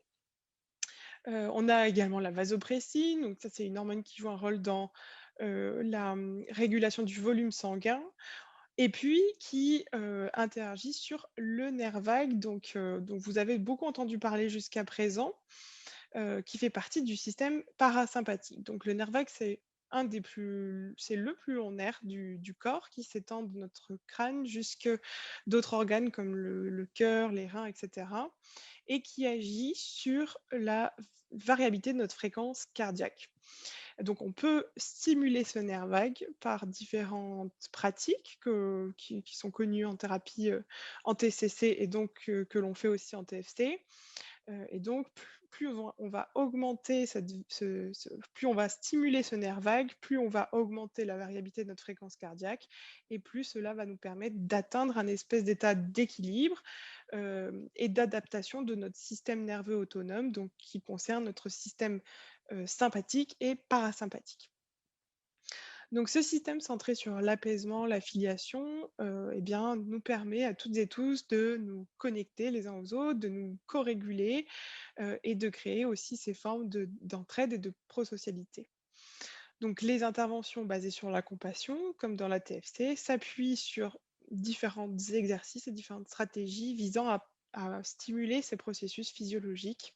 On a également la vasopressine, donc ça, c'est une hormone qui joue un rôle dans, la, régulation du volume sanguin et puis qui, interagit sur le nerf vague, donc dont vous avez beaucoup entendu parler jusqu'à présent, qui fait partie du système parasympathique. Donc le nerf vague, c'est le plus long nerf du corps qui s'étend de notre crâne jusque d'autres organes comme le cœur, les reins et cetera et qui agit sur la variabilité de notre fréquence cardiaque. Donc on peut stimuler ce nerf vague par différentes pratiques qui sont connues en thérapie, en TCC et donc que l'on fait aussi en TFC. Et donc, plus on va augmenter plus on va stimuler ce nerf vague, plus on va augmenter la variabilité de notre fréquence cardiaque, et plus cela va nous permettre d'atteindre un espèce d'état d'équilibre et d'adaptation de notre système nerveux autonome, donc qui concerne notre système sympathique et parasympathique. Donc ce système centré sur l'apaisement, l'affiliation, eh bien, nous permet à toutes et tous de nous connecter les uns aux autres, de nous co-réguler, et de créer aussi ces formes d'entraide et de prosocialité. Donc les interventions basées sur la compassion, comme dans la TFC, s'appuient sur différents exercices et différentes stratégies visant à stimuler ces processus physiologiques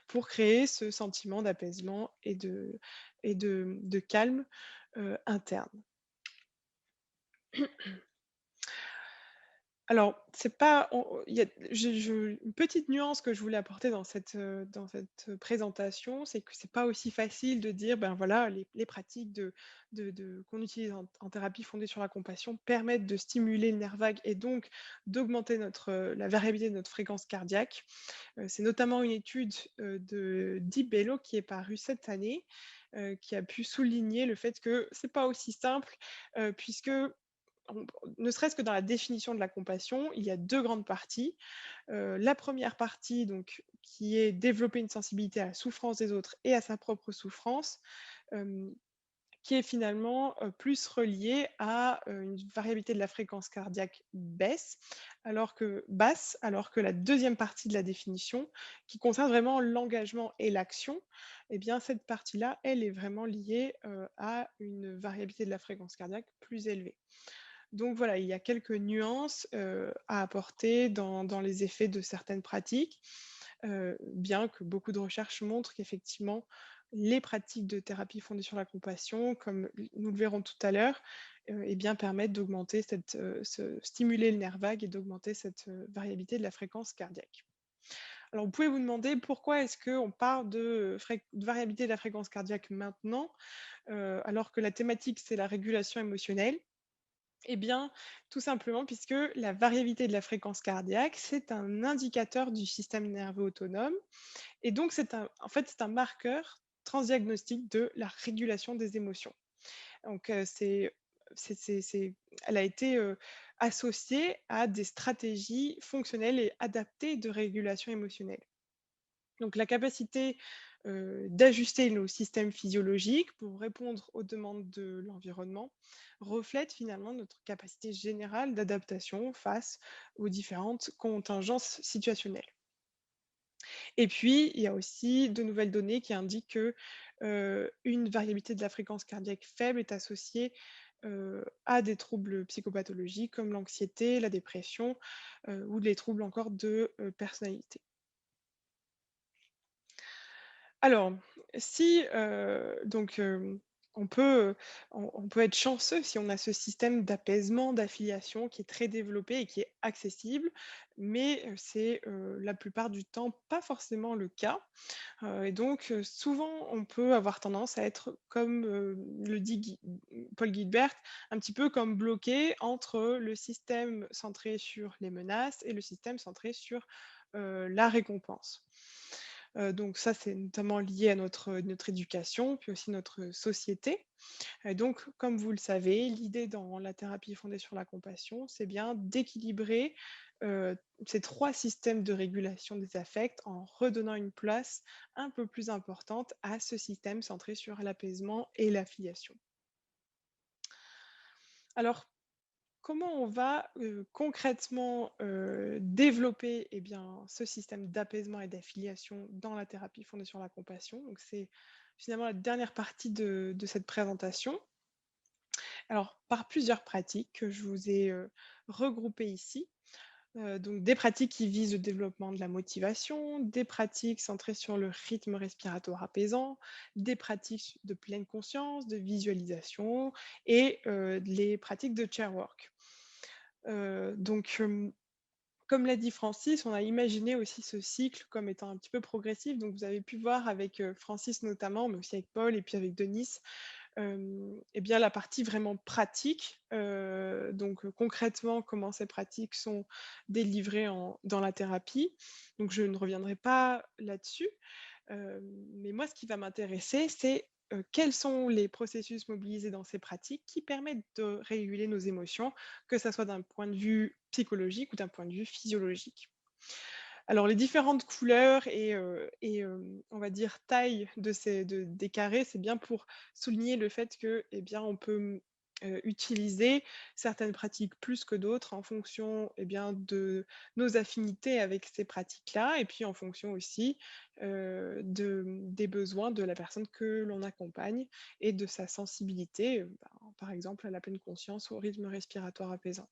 pour créer ce sentiment d'apaisement et de calme, interne. Alors, c'est pas on il y a une petite nuance que je voulais apporter dans cette présentation, c'est que c'est pas aussi facile de dire, ben, voilà, les pratiques qu'on utilise en thérapie fondée sur la compassion permettent de stimuler le nerf vague et donc d'augmenter la variabilité de notre fréquence cardiaque. C'est notamment une étude, de Di Bello qui est parue cette année, qui a pu souligner le fait que c'est pas aussi simple, puisque on ne serait-ce que dans la définition de la compassion, il y a 2 grandes parties. La première partie donc qui est développer une sensibilité à la souffrance des autres et à sa propre souffrance, hem, qui est finalement, plus reliée à, une variabilité de la fréquence cardiaque basse, alors que la deuxième partie de la définition, qui concerne vraiment l'engagement et l'action, eh bien cette partie-là, elle est vraiment liée, à une variabilité de la fréquence cardiaque plus élevée. Donc voilà, il y a quelques nuances, à apporter dans les effets de certaines pratiques, bien que beaucoup de recherches montrent qu'effectivement, les pratiques de thérapie fondées sur la compassion, comme nous le verrons tout à l'heure, eh bien, permettent d'augmenter stimuler le nerf vague et d'augmenter cette, variabilité de la fréquence cardiaque. Alors vous pouvez vous demander pourquoi est-ce qu'on parle de variabilité de la fréquence cardiaque maintenant, alors que la thématique, c'est la régulation émotionnelle? Eh bien, tout simplement puisque la variabilité de la fréquence cardiaque, c'est un indicateur du système nerveux autonome et donc c'est un marqueur transdiagnostique de la régulation des émotions. Donc elle a été, associée à des stratégies fonctionnelles et adaptées de régulation émotionnelle. Donc la capacité, d'ajuster nos systèmes physiologiques pour répondre aux demandes de l'environnement reflète finalement notre capacité générale d'adaptation face aux différentes contingences situationnelles. Et puis, il y a aussi de nouvelles données qui indiquent que, une variabilité de la fréquence cardiaque faible est associée, à des troubles psychopathologiques comme l'anxiété, la dépression, ou les troubles encore de, personnalité. Alors, si, donc, on peut, on peut être chanceux si on a ce système d'apaisement, d'affiliation qui est très développé et qui est accessible, mais c'est, la plupart du temps pas forcément le cas. Et donc, souvent, on peut avoir tendance à être comme, le dit Paul Gilbert, un petit peu comme bloqué entre le système centré sur les menaces et le système centré sur, la récompense. Donc ça, c'est notamment lié à notre éducation, puis aussi notre société. Et donc, comme vous le savez, l'idée dans la thérapie fondée sur la compassion, c'est bien d'équilibrer ces 3 systèmes de régulation des affects en redonnant une place un peu plus importante à ce système centré sur l'apaisement et l'affiliation. Alors, comment on va concrètement développer eh bien, ce système d'apaisement et d'affiliation dans la thérapie fondée sur la compassion? Donc, c'est finalement la dernière partie de cette présentation. Alors, par plusieurs pratiques que je vous ai regroupées ici. Donc, des pratiques qui visent le développement de la motivation, des pratiques centrées sur le rythme respiratoire apaisant, des pratiques de pleine conscience, de visualisation et les pratiques de chair work. Donc, comme l'a dit Francis, on a imaginé aussi ce cycle comme étant un petit peu progressif. Donc, vous avez pu voir avec Francis notamment, mais aussi avec Paul et puis avec Denis, et bien la partie vraiment pratique, donc concrètement comment ces pratiques sont délivrées dans la thérapie. Donc je ne reviendrai pas là-dessus, mais moi ce qui va m'intéresser, c'est, quels sont les processus mobilisés dans ces pratiques qui permettent de réguler nos émotions, que ça soit d'un point de vue psychologique ou d'un point de vue physiologique. Alors les différentes couleurs et on va dire taille des carrés, c'est bien pour souligner le fait que, eh bien, on peut, utiliser certaines pratiques plus que d'autres en fonction, eh bien, de nos affinités avec ces pratiques-là et puis en fonction aussi, des besoins de la personne que l'on accompagne et de sa sensibilité, par exemple à la pleine conscience ou au rythme respiratoire apaisant.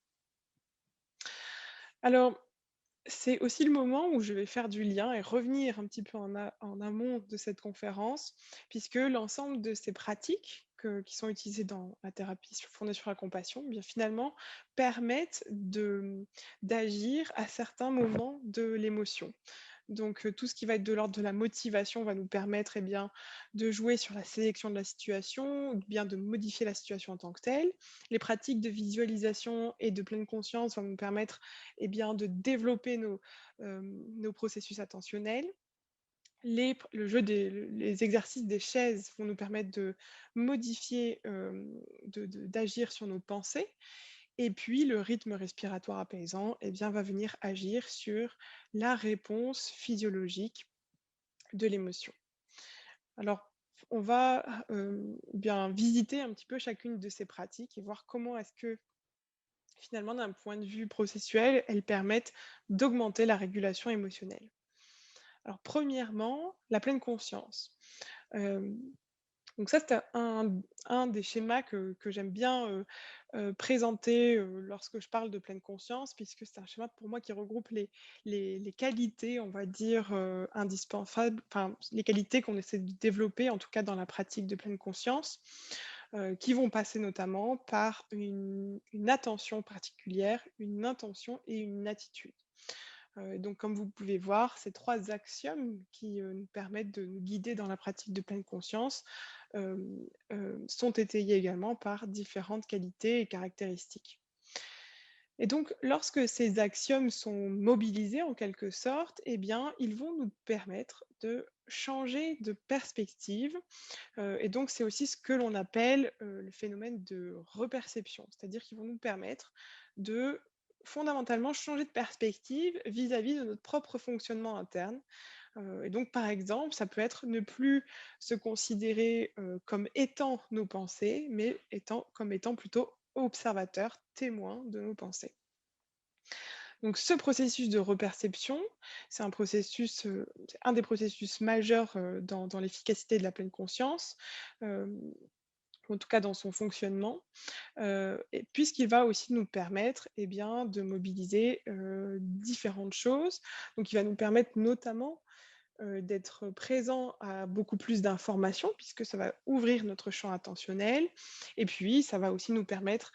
Alors c'est aussi le moment où je vais faire du lien et revenir un petit peu en amont de cette conférence, puisque l'ensemble de ces pratiques qui sont utilisées dans la thérapie fondée sur la compassion, eh bien finalement permettent d'agir à certains moments de l'émotion. Donc, tout ce qui va être de l'ordre de la motivation va nous permettre, eh bien, de jouer sur la sélection de la situation ou bien de modifier la situation en tant que telle. Les pratiques de visualisation et de pleine conscience vont nous permettre, eh bien, de développer nos processus attentionnels. Les exercices des chaises vont nous permettre de modifier, d'agir sur nos pensées et puis le rythme respiratoire apaisant, eh bien, va venir agir sur la réponse physiologique de l'émotion. Alors, on va, bien visiter un petit peu chacune de ces pratiques et voir comment est-ce que, finalement, d'un point de vue processuel, elles permettent d'augmenter la régulation émotionnelle. Alors premièrement, la pleine conscience. Hem Donc ça, c'était un des schémas que j'aime bien, présenter, lorsque je parle de pleine conscience, puisque c'est un schéma pour moi qui regroupe les qualités, on va dire, indispensables, enfin, les qualités qu'on essaie de développer, en tout cas dans la pratique de pleine conscience, qui vont passer notamment par une attention particulière, une intention et une attitude. Donc comme vous pouvez voir, ces 3 axiomes qui, nous permettent de nous guider dans la pratique de pleine conscience, sont étayés également par différentes qualités et caractéristiques. Et donc lorsque ces axiomes sont mobilisés en quelque sorte, eh bien, ils vont nous permettre de changer de perspective, et donc c'est aussi ce que l'on appelle, le phénomène de reperception. C'est-à-dire qu'ils vont nous permettre de fondamentalement changer de perspective vis-à-vis de notre propre fonctionnement interne. Et donc par exemple, ça peut être ne plus se considérer, comme étant nos pensées, mais comme étant plutôt observateur, témoin de nos pensées. Donc ce processus de reperception, c'est un des processus majeurs, dans l'efficacité de la pleine conscience, hem, en tout cas dans son fonctionnement, et puisqu'il va aussi nous permettre, eh bien, de mobiliser, différentes choses. Donc il va nous permettre notamment d'être présent à beaucoup plus d'informations puisque ça va ouvrir notre champ attentionnel et puis ça va aussi nous permettre,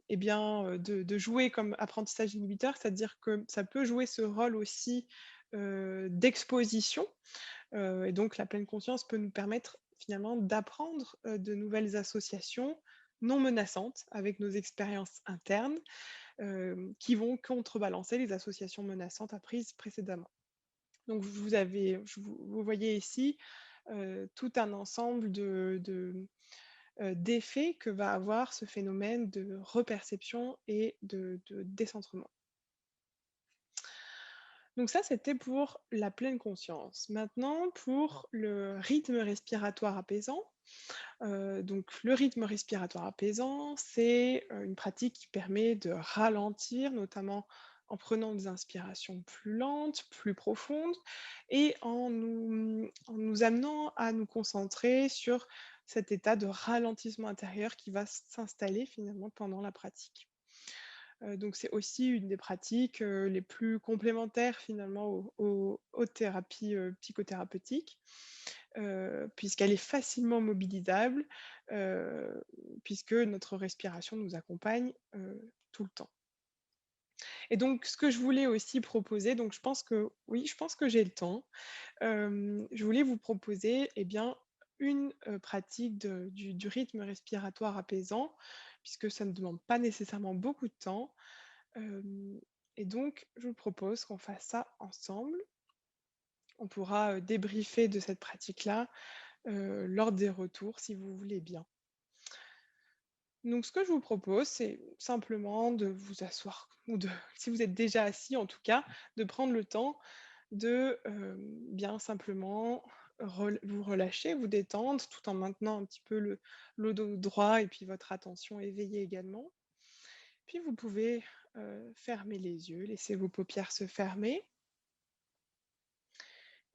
et bien, de jouer comme apprentissage inhibiteur, c'est-à-dire que ça peut jouer ce rôle aussi, d'exposition, et donc la pleine conscience peut nous permettre finalement d'apprendre, de nouvelles associations non menaçantes avec nos expériences internes, qui vont contrebalancer les associations menaçantes apprises précédemment. Donc vous voyez ici, tout un ensemble d'effets que va avoir ce phénomène de reperception et de décentrement. Donc ça, c'était pour la pleine conscience. Maintenant, pour le rythme respiratoire apaisant, donc le rythme respiratoire apaisant, c'est, une pratique qui permet de ralentir, notamment en prenant des inspirations plus lentes, plus profondes et en nous amenant à nous concentrer sur cet état de ralentissement intérieur qui va s'installer finalement pendant la pratique. Donc c'est aussi une des pratiques, les plus complémentaires finalement aux thérapies, psychothérapeutiques, puisqu'elle est facilement mobilisable, heu, puisque notre respiration nous accompagne, tout le temps. Et donc ce que je voulais aussi proposer, donc je pense que oui, je pense que j'ai le temps. Je voulais vous proposer, eh bien, une, pratique du rythme respiratoire apaisant, puisque ça ne demande pas nécessairement beaucoup de temps. Hem et donc je vous propose qu'on fasse ça ensemble. On pourra, débriefer de cette pratique-là, lors des retours si vous voulez bien. Donc ce que je vous propose, c'est simplement de vous asseoir ou de si vous êtes déjà assis en tout cas, de prendre le temps de, bien simplement vous relâcher, vous détendre tout en maintenant un petit peu le dos droit et puis votre attention éveillée également. Puis vous pouvez, fermer les yeux, laisser vos paupières se fermer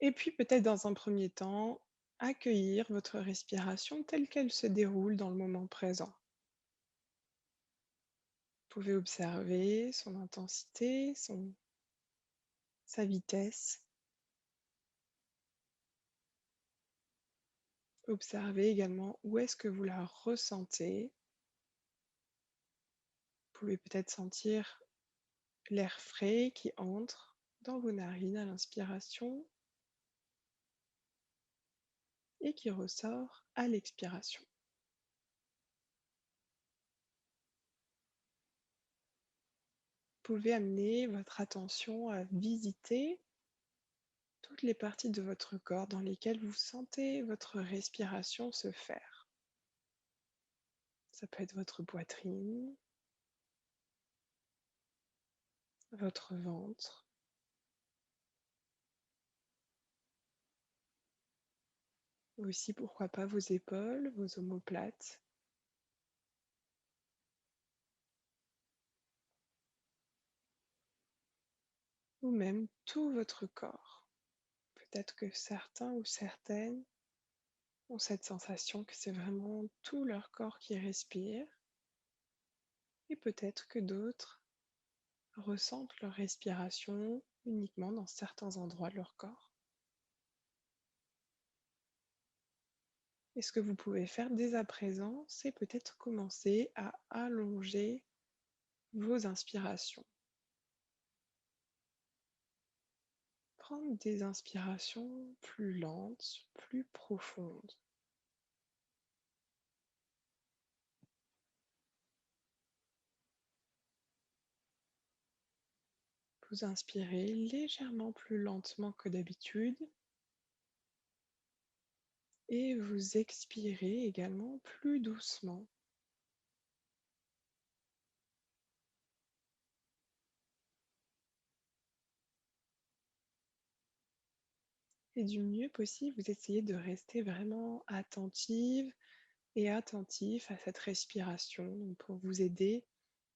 et puis peut-être dans un premier temps, accueillir votre respiration telle qu'elle se déroule dans le moment présent. Vous pouvez observer son intensité, sa vitesse. Observez également où est-ce que vous la ressentez. Vous pouvez peut-être sentir l'air frais qui entre dans vos narines à l'inspiration et qui ressort à l'expiration. Vous pouvez amener votre attention à visiter toutes les parties de votre corps dans lesquelles vous sentez votre respiration se faire. Ça peut être votre poitrine, votre ventre, aussi pourquoi pas vos épaules, vos omoplates, ou même tout votre corps. Peut-être que certains ou certaines ont cette sensation que c'est vraiment tout leur corps qui respire, et peut-être que d'autres ressentent leur respiration uniquement dans certains endroits de leur corps. Et ce que vous pouvez faire dès à présent, c'est peut-être commencer à allonger vos inspirations. Prendre des inspirations plus lentes, plus profondes. Vous inspirez légèrement plus lentement que d'habitude et vous expirez également plus doucement. Et du mieux possible, vous essayez de rester vraiment attentive et attentif à cette respiration. Donc pour vous aider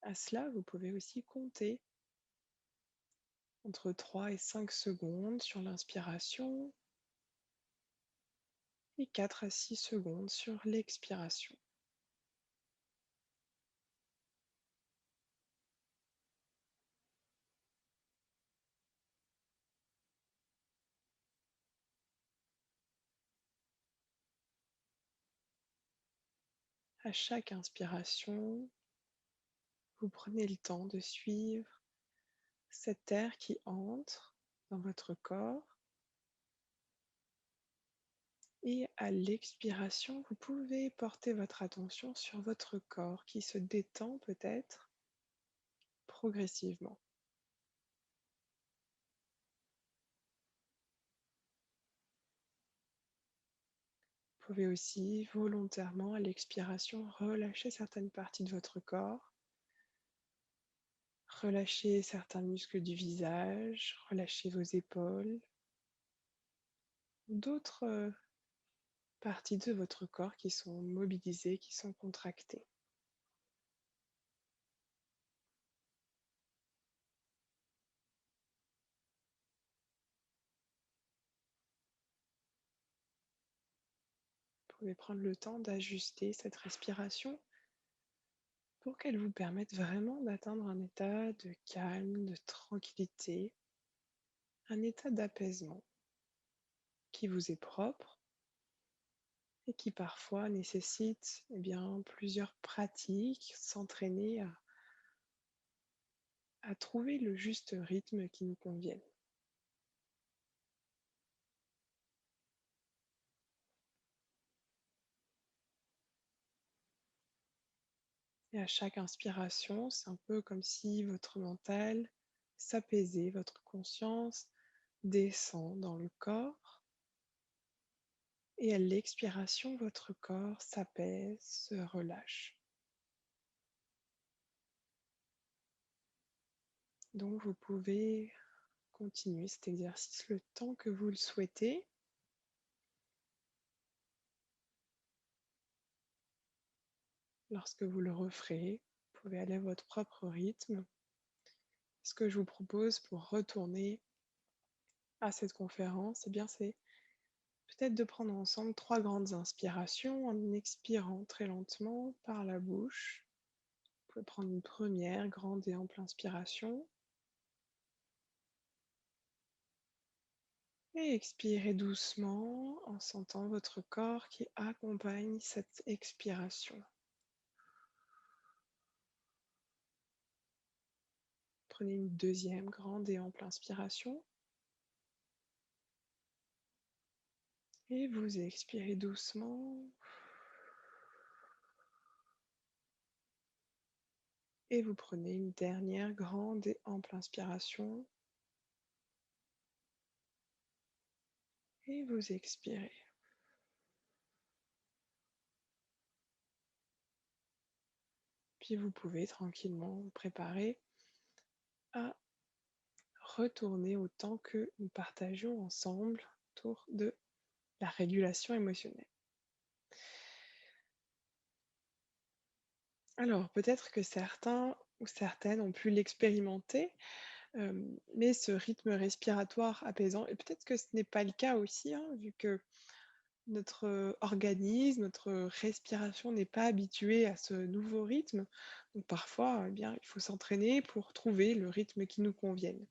à cela, vous pouvez aussi compter entre 3 et 5 secondes sur l'inspiration et 4 à 6 secondes sur l'expiration. À chaque inspiration, vous prenez le temps de suivre cet air qui entre dans votre corps et à l'expiration, vous pouvez porter votre attention sur votre corps qui se détend peut-être progressivement. Vous pouvez aussi volontairement à l'expiration relâcher certaines parties de votre corps, relâcher certains muscles du visage, relâcher vos épaules, d'autres parties de votre corps qui sont mobilisées, qui sont contractées. Vous pouvez prendre le temps d'ajuster cette respiration pour qu'elle vous permette vraiment d'atteindre un état de calme, de tranquillité, un état d'apaisement qui vous est propre et qui parfois nécessite bien, plusieurs pratiques, s'entraîner à trouver le juste rythme qui nous convienne. Et à chaque inspiration, c'est un peu comme si votre mental s'apaisait, votre conscience descend dans le corps. Et à l'expiration, votre corps s'apaise, se relâche. Donc vous pouvez continuer cet exercice le temps que vous le souhaitez. Lorsque vous le referez, vous pouvez aller à votre propre rythme. Ce que je vous propose pour retourner à cette conférence, eh bien, c'est peut-être de prendre ensemble 3 grandes inspirations en expirant très lentement par la bouche. Vous pouvez prendre une première grande et ample inspiration et expirer doucement en sentant votre corps qui accompagne cette expiration. Prenez une deuxième grande et ample inspiration et vous expirez doucement. Et vous prenez une dernière grande et ample inspiration et vous expirez. Puis vous pouvez tranquillement vous préparer à retourner au temps que nous partageons ensemble autour de la régulation émotionnelle. Alors peut-être que certains ou certaines ont pu l'expérimenter, mais ce rythme respiratoire apaisant, et peut-être que ce n'est pas le cas aussi, hein, vu que notre organisme, notre respiration n'est pas habitué à ce nouveau rythme. Donc parfois, eh bien, il faut s'entraîner pour trouver le rythme qui nous convienne.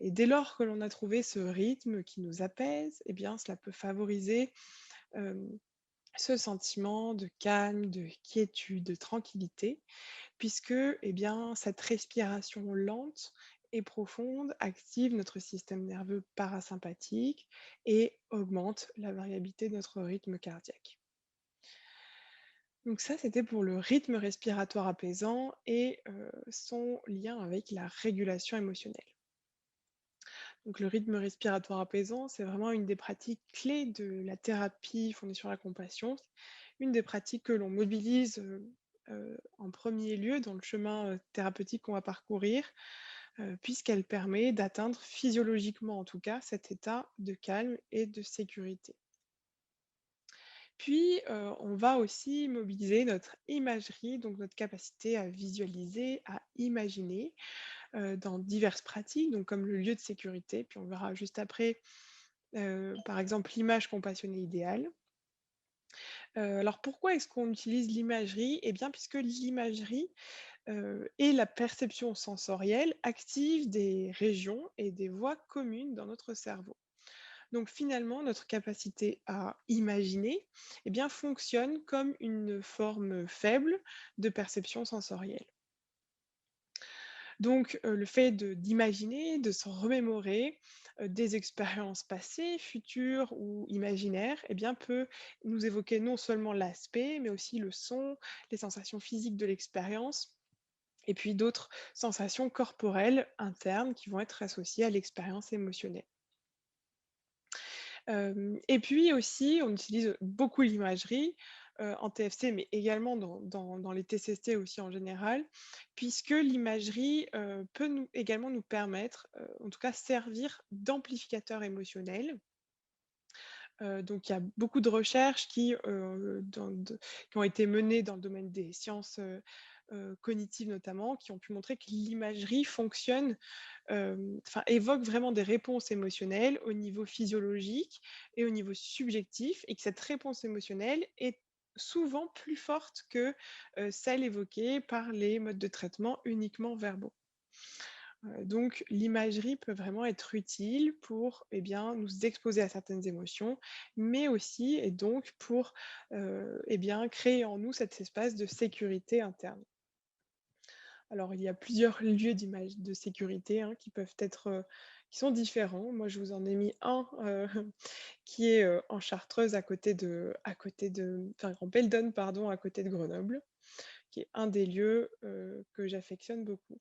Et dès lors que l'on a trouvé ce rythme qui nous apaise, eh bien, cela peut favoriser euh, ce sentiment de calme, de quiétude, de tranquillité, puisque eh bien, cette respiration lente et profonde active notre système nerveux parasympathique et augmente la variabilité de notre rythme cardiaque. Donc ça, c'était pour le rythme respiratoire apaisant et son lien avec la régulation émotionnelle. Donc le rythme respiratoire apaisant, c'est vraiment une des pratiques clés de la thérapie fondée sur la compassion, une des pratiques que l'on mobilise en premier lieu dans le chemin thérapeutique qu'on va parcourir, puisqu'elle permet d'atteindre physiologiquement en tout cas cet état de calme et de sécurité. Puis, on va aussi mobiliser notre imagerie, donc notre capacité à visualiser, à imaginer, dans diverses pratiques, donc comme le lieu de sécurité, puis on verra juste après, par exemple, l'image compassionnée idéale. Alors pourquoi est-ce qu'on utilise l'imagerie? Eh bien, puisque l'imagerie, et la perception sensorielle activent des régions et des voies communes dans notre cerveau. Donc finalement, notre capacité à imaginer, eh bien, fonctionne comme une forme faible de perception sensorielle. Donc, le fait d'imaginer, de se remémorer, des expériences passées, futures ou imaginaires, eh bien, peut nous évoquer non seulement l'aspect, mais aussi le son, les sensations physiques de l'expérience et puis d'autres sensations corporelles internes qui vont être associées à l'expérience émotionnelle. Et puis aussi, on utilise beaucoup l'imagerie, en TFC, mais également dans les TCC aussi en général, puisque l'imagerie, peut également nous permettre, en tout cas servir d'amplificateur émotionnel. Donc il y a beaucoup de recherches qui ont été menées dans le domaine des sciences, cognitives notamment, qui ont pu montrer que l'imagerie fonctionne, enfin évoque vraiment des réponses émotionnelles au niveau physiologique et au niveau subjectif et que cette réponse émotionnelle est souvent plus forte que, celle évoquée par les modes de traitement uniquement verbaux. Donc l'imagerie peut vraiment être utile pour, eh bien, nous exposer à certaines émotions, mais aussi et donc pour, eh bien, créer en nous cet espace de sécurité interne. Alors, il y a plusieurs lieux d'image de sécurité, hein, qui peuvent être, qui sont différents. Moi, je vous en ai mis un, qui est, en Chartreuse enfin en Belledonne, pardon, à côté de Grenoble, qui est un des lieux, que j'affectionne beaucoup.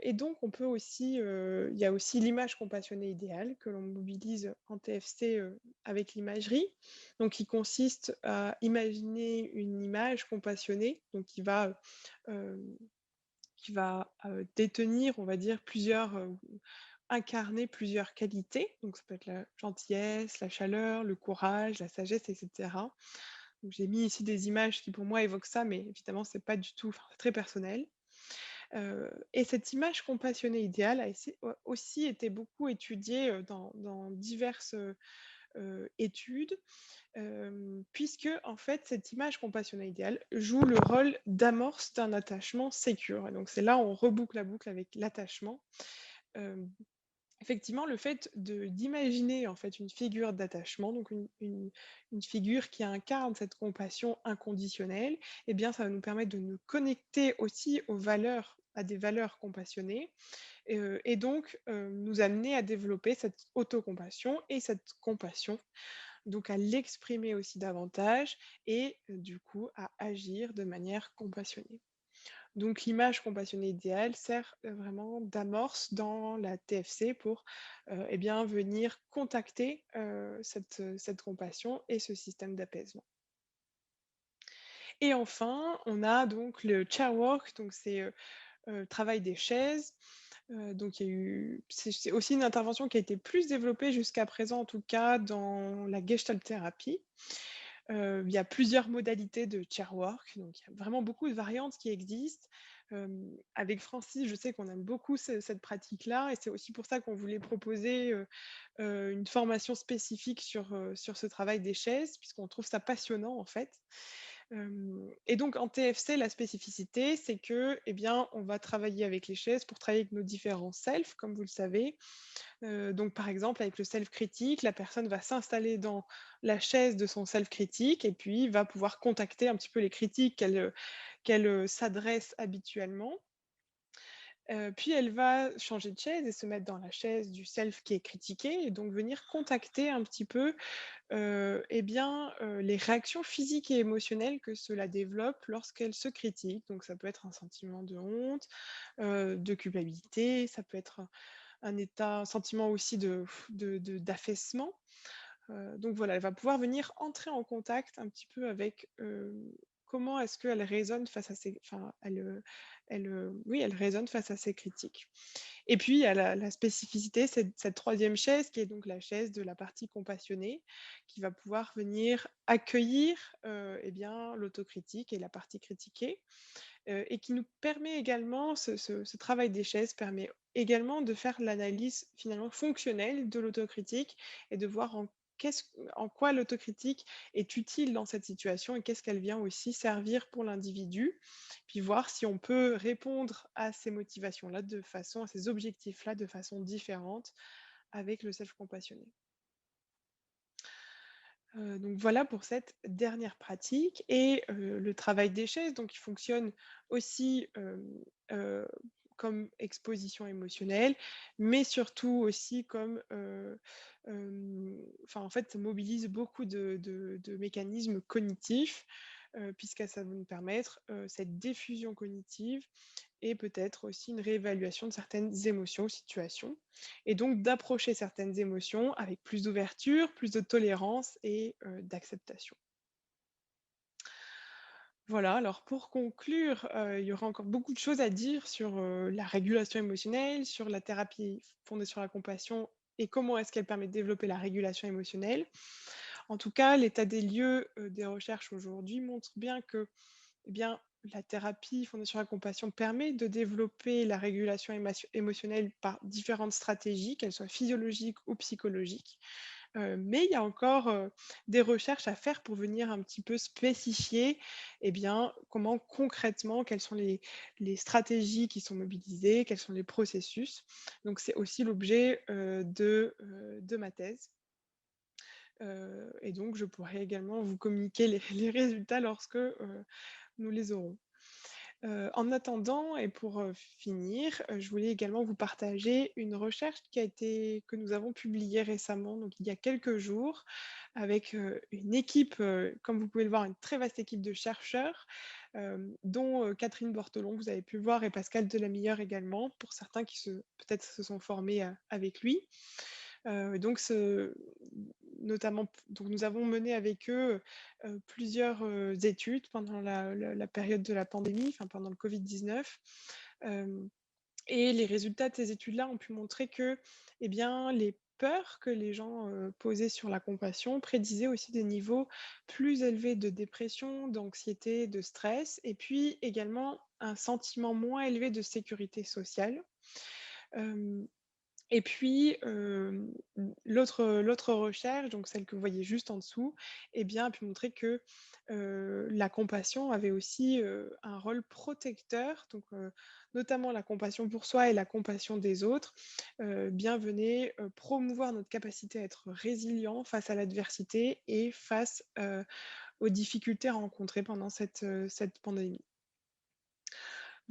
Et donc on peut aussi, il y a aussi l'image compassionnée idéale que l'on mobilise en TFC, avec l'imagerie. Donc qui consiste à imaginer une image compassionnée, donc hem détenir, on va dire, incarner plusieurs qualités. Donc ça peut être la gentillesse, la chaleur, le courage, la sagesse et cetera. Donc j'ai mis ici des images qui pour moi évoquent ça, mais évidemment c'est pas du tout enfin, c'est très personnel. Et cette image compassionnée idéale a aussi été beaucoup étudiée, dans diverses, études, puisque en fait, cette image compassionnée idéale joue le rôle d'amorce d'un attachement sécure et donc c'est là où on reboucle la boucle avec l'attachement. Hem, Effectivement, le fait d'imaginer en fait une figure d'attachement, donc une figure qui incarne cette compassion inconditionnelle, eh bien, ça va nous permettre de nous connecter aussi à des valeurs compassionnées, et donc, nous amener à développer cette autocompassion et cette compassion donc à l'exprimer aussi davantage et du coup à agir de manière compassionnée. Donc l'image compassionnée idéale sert, vraiment d'amorce dans la TFC pour, eh bien venir contacter, cette compassion et ce système d'apaisement. Et enfin, on a donc le chair work, donc c'est, travail des chaises. Donc il y a eu c'est aussi une intervention qui a été plus développée jusqu'à présent, en tout cas dans la gestalt thérapie. Il y a plusieurs modalités de chair work, donc il y a vraiment beaucoup de variantes qui existent. Avec Francis, je sais qu'on aime beaucoup cette pratique-là et c'est aussi pour ça qu'on voulait proposer, une formation spécifique sur ce travail des chaises, puisqu'on trouve ça passionnant en fait. Et donc en TFC, la spécificité, c'est que, eh bien, on va travailler avec les chaises pour travailler avec nos différents self, comme vous le savez. Donc par exemple, avec le self critique, la personne va s'installer dans la chaise de son self critique et puis va pouvoir contacter un petit peu les critiques qu'elle s'adresse habituellement. Puis elle va changer de chaise et se mettre dans la chaise du self qui est critiqué et donc venir contacter un petit peu, eh bien, les réactions physiques et émotionnelles que cela développe lorsqu'elle se critique. Donc ça peut être un sentiment de honte, de culpabilité, ça peut être un sentiment aussi d'affaissement. Donc voilà, elle va pouvoir venir entrer en contact un petit peu avec, comment est-ce qu'elle résonne face à ces enfin, oui, elle résonne face à ces critiques. Et puis, il y a la spécificité, c'est cette 3e chaise qui est donc la chaise de la partie compassionnée, qui va pouvoir venir accueillir, eh bien, l'autocritique et la partie critiquée, et qui nous permet également ce travail des chaises permet également de faire l'analyse finalement fonctionnelle de l'autocritique et de voir en quoi l'autocritique est utile dans cette situation et qu'est-ce qu'elle vient aussi servir pour l'individu. Puis voir si on peut répondre à ces motivations-là à ces objectifs-là de façon différente avec le self compassionné. Donc voilà pour cette dernière pratique et le travail des chaises, donc il fonctionne aussi, comme exposition émotionnelle, mais surtout aussi comme, enfin, en fait, ça mobilise beaucoup de mécanismes cognitifs, puisque ça va nous permettre, cette diffusion cognitive et peut-être aussi une réévaluation de certaines émotions ou situations. Et donc d'approcher certaines émotions avec plus d'ouverture, plus de tolérance et d'acceptation. Voilà, alors pour conclure, il y aura encore beaucoup de choses à dire sur la régulation émotionnelle, sur la thérapie fondée sur la compassion et comment est-ce qu'elle permet de développer la régulation émotionnelle. En tout cas, l'état des lieux des recherches aujourd'hui montre bien que eh bien, la thérapie fondée sur la compassion permet de développer la régulation émotionnelle par différentes stratégies, qu'elles soient physiologiques ou psychologiques. Mais il y a encore des recherches à faire pour venir un petit peu spécifier eh bien, comment concrètement, quelles sont les stratégies qui sont mobilisées, quels sont les processus. Donc c'est aussi l'objet de ma thèse. Et donc je pourrais également vous communiquer les résultats lorsque nous les aurons. En attendant et pour, finir, je voulais également vous partager une recherche que nous avons publiée récemment, donc il y a quelques jours, avec, une équipe, comme vous pouvez le voir, une très vaste équipe de chercheurs, dont, Catherine Bortolon, vous avez pu voir, et Pascal Delamilleur également, pour certains qui peut-être se sont formés, avec lui. Donc notamment donc nous avons mené avec eux, plusieurs, études pendant la période de la pandémie, enfin pendant le Covid-19. Hem Et les résultats de ces études-là ont pu montrer que, eh bien, les peurs que les gens, posaient sur la compassion prédisaient aussi des niveaux plus élevés de dépression, d'anxiété, de stress et puis également un sentiment moins élevé de sécurité sociale. Hem Et puis, l'autre recherche, donc celle que vous voyez juste en dessous, eh bien, a pu montrer que, la compassion avait aussi, un rôle protecteur, donc notamment la compassion pour soi et la compassion des autres, bien venait, promouvoir notre capacité à être résilient face à l'adversité et face, aux difficultés rencontrées pendant cette pandémie.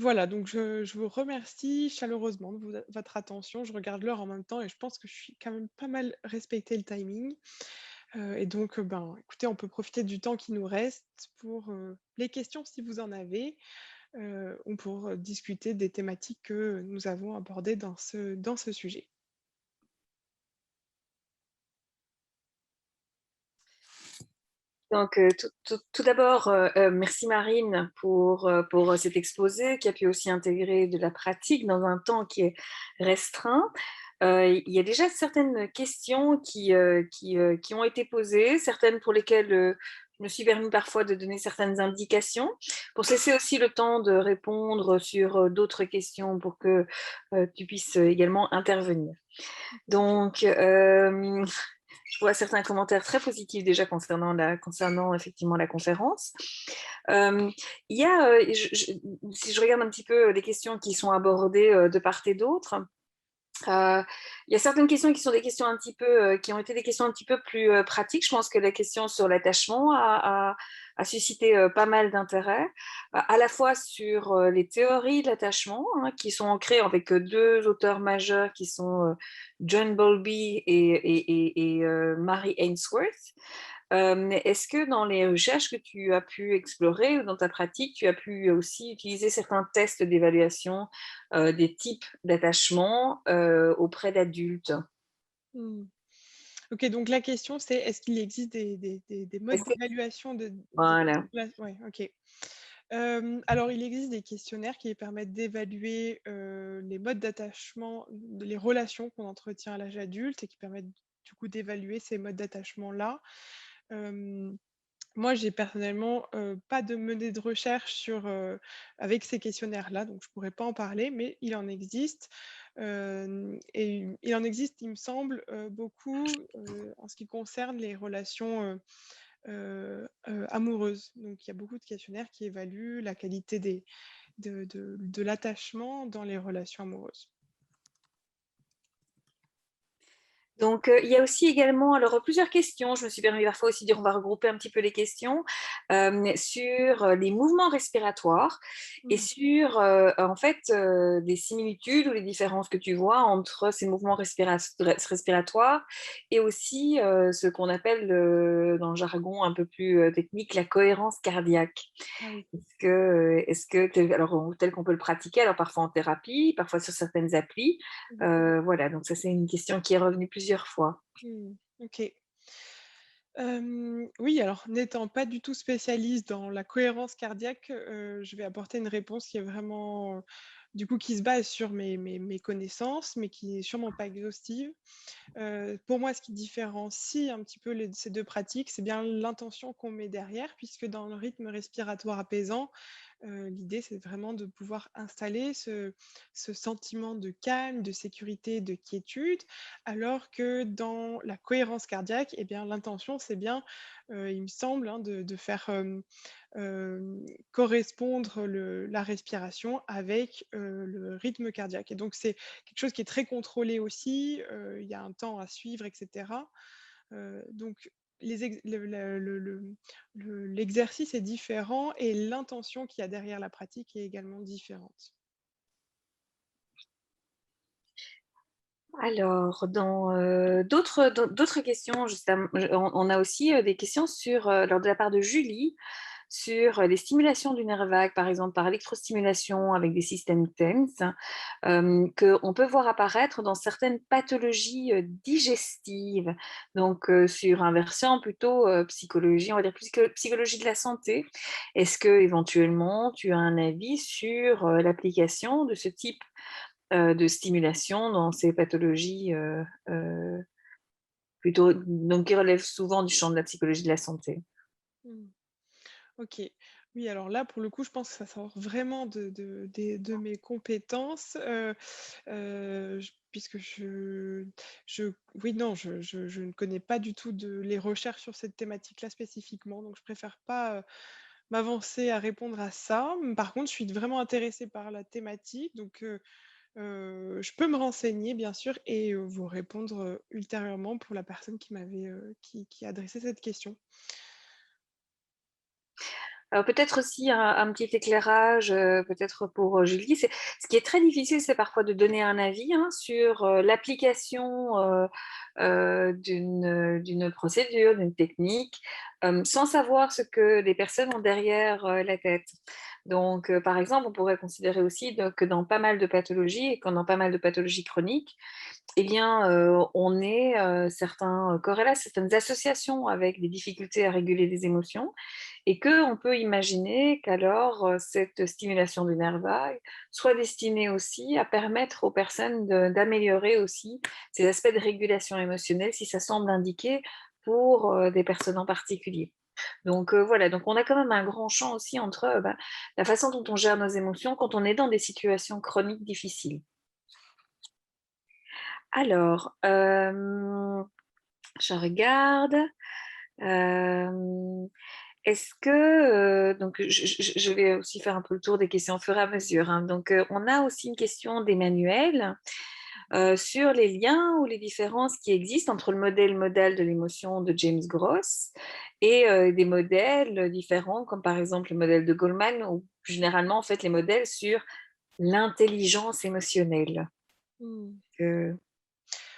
Voilà, donc je vous remercie chaleureusement de votre attention. Je regarde l'heure en même temps et je pense que je suis quand même pas mal respecté le timing. Et donc, ben, écoutez, on peut profiter du temps qui nous reste pour, les questions si vous en avez, ou pour, discuter des thématiques que nous avons abordées dans ce sujet. Donc, tout d'abord, merci Marine pour cet exposé qui a pu aussi intégrer de la pratique dans un temps qui est restreint. Il y a déjà certaines questions qui ont été posées, certaines pour lesquelles je me suis permis parfois de donner certaines indications, pour se laisser aussi le temps de répondre sur d'autres questions pour que tu puisses également intervenir. Donc, je vois certains commentaires très positifs déjà concernant effectivement la conférence. Il y a, si je regarde un petit peu les questions qui sont abordées de part et d'autre, il y a certaines questions qui sont des questions un petit peu, qui ont été des questions un petit peu plus pratiques. Je pense que la question sur l'attachement a suscité pas mal d'intérêt, à la fois sur les théories de l'attachement, hein, qui sont ancrées avec deux auteurs majeurs qui sont John Bowlby et Mary Ainsworth. Est-ce que dans les recherches que tu as pu explorer ou dans ta pratique, tu as pu aussi utiliser certains tests d'évaluation des types d'attachement auprès d'adultes? Mmh. OK, donc la question c'est: est-ce qu'il existe des modes Est-ce que... d'évaluation Voilà. ouais, OK. Alors, il existe des questionnaires qui permettent d'évaluer, les modes d'attachement, les relations qu'on entretient à l'âge adulte et qui permettent du coup d'évaluer ces modes d'attachement-là. Hem, Moi, j'ai personnellement, pas de menée de recherche avec ces questionnaires-là, donc je pourrais pas en parler, mais il en existe. Et il en existe, il me semble, beaucoup, en ce qui concerne les relations, amoureuses. Donc il y a beaucoup de questionnaires qui évaluent la qualité de l'attachement dans les relations amoureuses. Donc, il y a aussi également alors plusieurs questions. Je me suis permis parfois aussi de dire on va regrouper un petit peu les questions sur les mouvements respiratoires et Mmh. sur en fait les similitudes ou les différences que tu vois entre ces mouvements respiratoires et aussi ce qu'on appelle dans le jargon un peu plus technique la cohérence cardiaque. Ah oui. Alors tel qu'on peut le pratiquer, alors parfois en thérapie, parfois sur certaines applis, Mmh. voilà, donc ça, c'est une question qui est revenue plusieurs fois. Mmh. OK. Oui, alors n'étant pas du tout spécialiste dans la cohérence cardiaque, je vais apporter une réponse qui est vraiment, du coup, qui se base sur mes connaissances, mais qui est sûrement pas exhaustive. Pour moi, ce qui différencie un petit peu ces 2 pratiques, c'est bien l'intention qu'on met derrière, puisque dans le rythme respiratoire apaisant, l'idée, c'est vraiment de pouvoir installer ce sentiment de calme, de sécurité, de quiétude, alors que dans la cohérence cardiaque, eh bien, l'intention, c'est bien, il me semble, hein, de faire, correspondre la respiration avec, le rythme cardiaque et donc c'est quelque chose qui est très contrôlé aussi, il y a un temps à suivre et cetera. Donc les ex l'exercice est différent et l'intention qu'il y a derrière la pratique est également différente. Alors, dans d'autres questions, on a aussi des questions alors de la part de Julie, sur les stimulations du nerf vague, par exemple par électrostimulation avec des systèmes TENS, qu'on peut voir apparaître dans certaines pathologies digestives. Donc, sur un versant plutôt psychologie, on va dire psychologie de la santé. Est-ce que éventuellement tu as un avis sur l'application de ce type de stimulation dans ces pathologies plutôt, donc qui relèvent souvent du champ de la psychologie de la santé? Mmh. OK. Oui, alors là, pour le coup, je pense que ça sort vraiment de mes compétences, puisque oui, non, je ne connais pas du tout les recherches sur cette thématique-là spécifiquement, donc je préfère pas, m'avancer à répondre à ça. Par contre, je suis vraiment intéressée par la thématique, donc je peux me renseigner bien sûr et vous répondre, ultérieurement pour la personne qui m'avait, qui a adressé cette question. Alors peut-être aussi un petit éclairage, peut-être pour, Julie. Ce qui est très difficile, c'est parfois de donner un avis, hein, sur, l'application, d'une procédure, d'une technique, sans savoir ce que les personnes ont derrière, la tête. Donc, par exemple, on pourrait considérer aussi que dans pas mal de pathologies et que dans pas mal de pathologies chroniques, eh bien, on est, certains corrélats, certaines associations avec des difficultés à réguler les émotions et qu'on peut imaginer qu'alors, cette stimulation du nerf vague soit destinée aussi à permettre aux personnes d'améliorer aussi ces aspects de régulation émotionnelle, si ça semble indiqué pour, des personnes en particulier. Donc, voilà, donc on a quand même un grand champ aussi entre, la façon dont on gère nos émotions quand on est dans des situations chroniques difficiles. Alors, je regarde, hem est-ce que, donc je vais aussi faire un peu le tour des questions au fur et à mesure, hein. Donc, on a aussi une question d'Emmanuel, sur les liens ou les différences qui existent entre le modèle modal de l'émotion de James Gross et des modèles différents, comme par exemple le modèle de Goldman ou plus généralement, en fait, les modèles sur l'intelligence émotionnelle. Mmh. Heu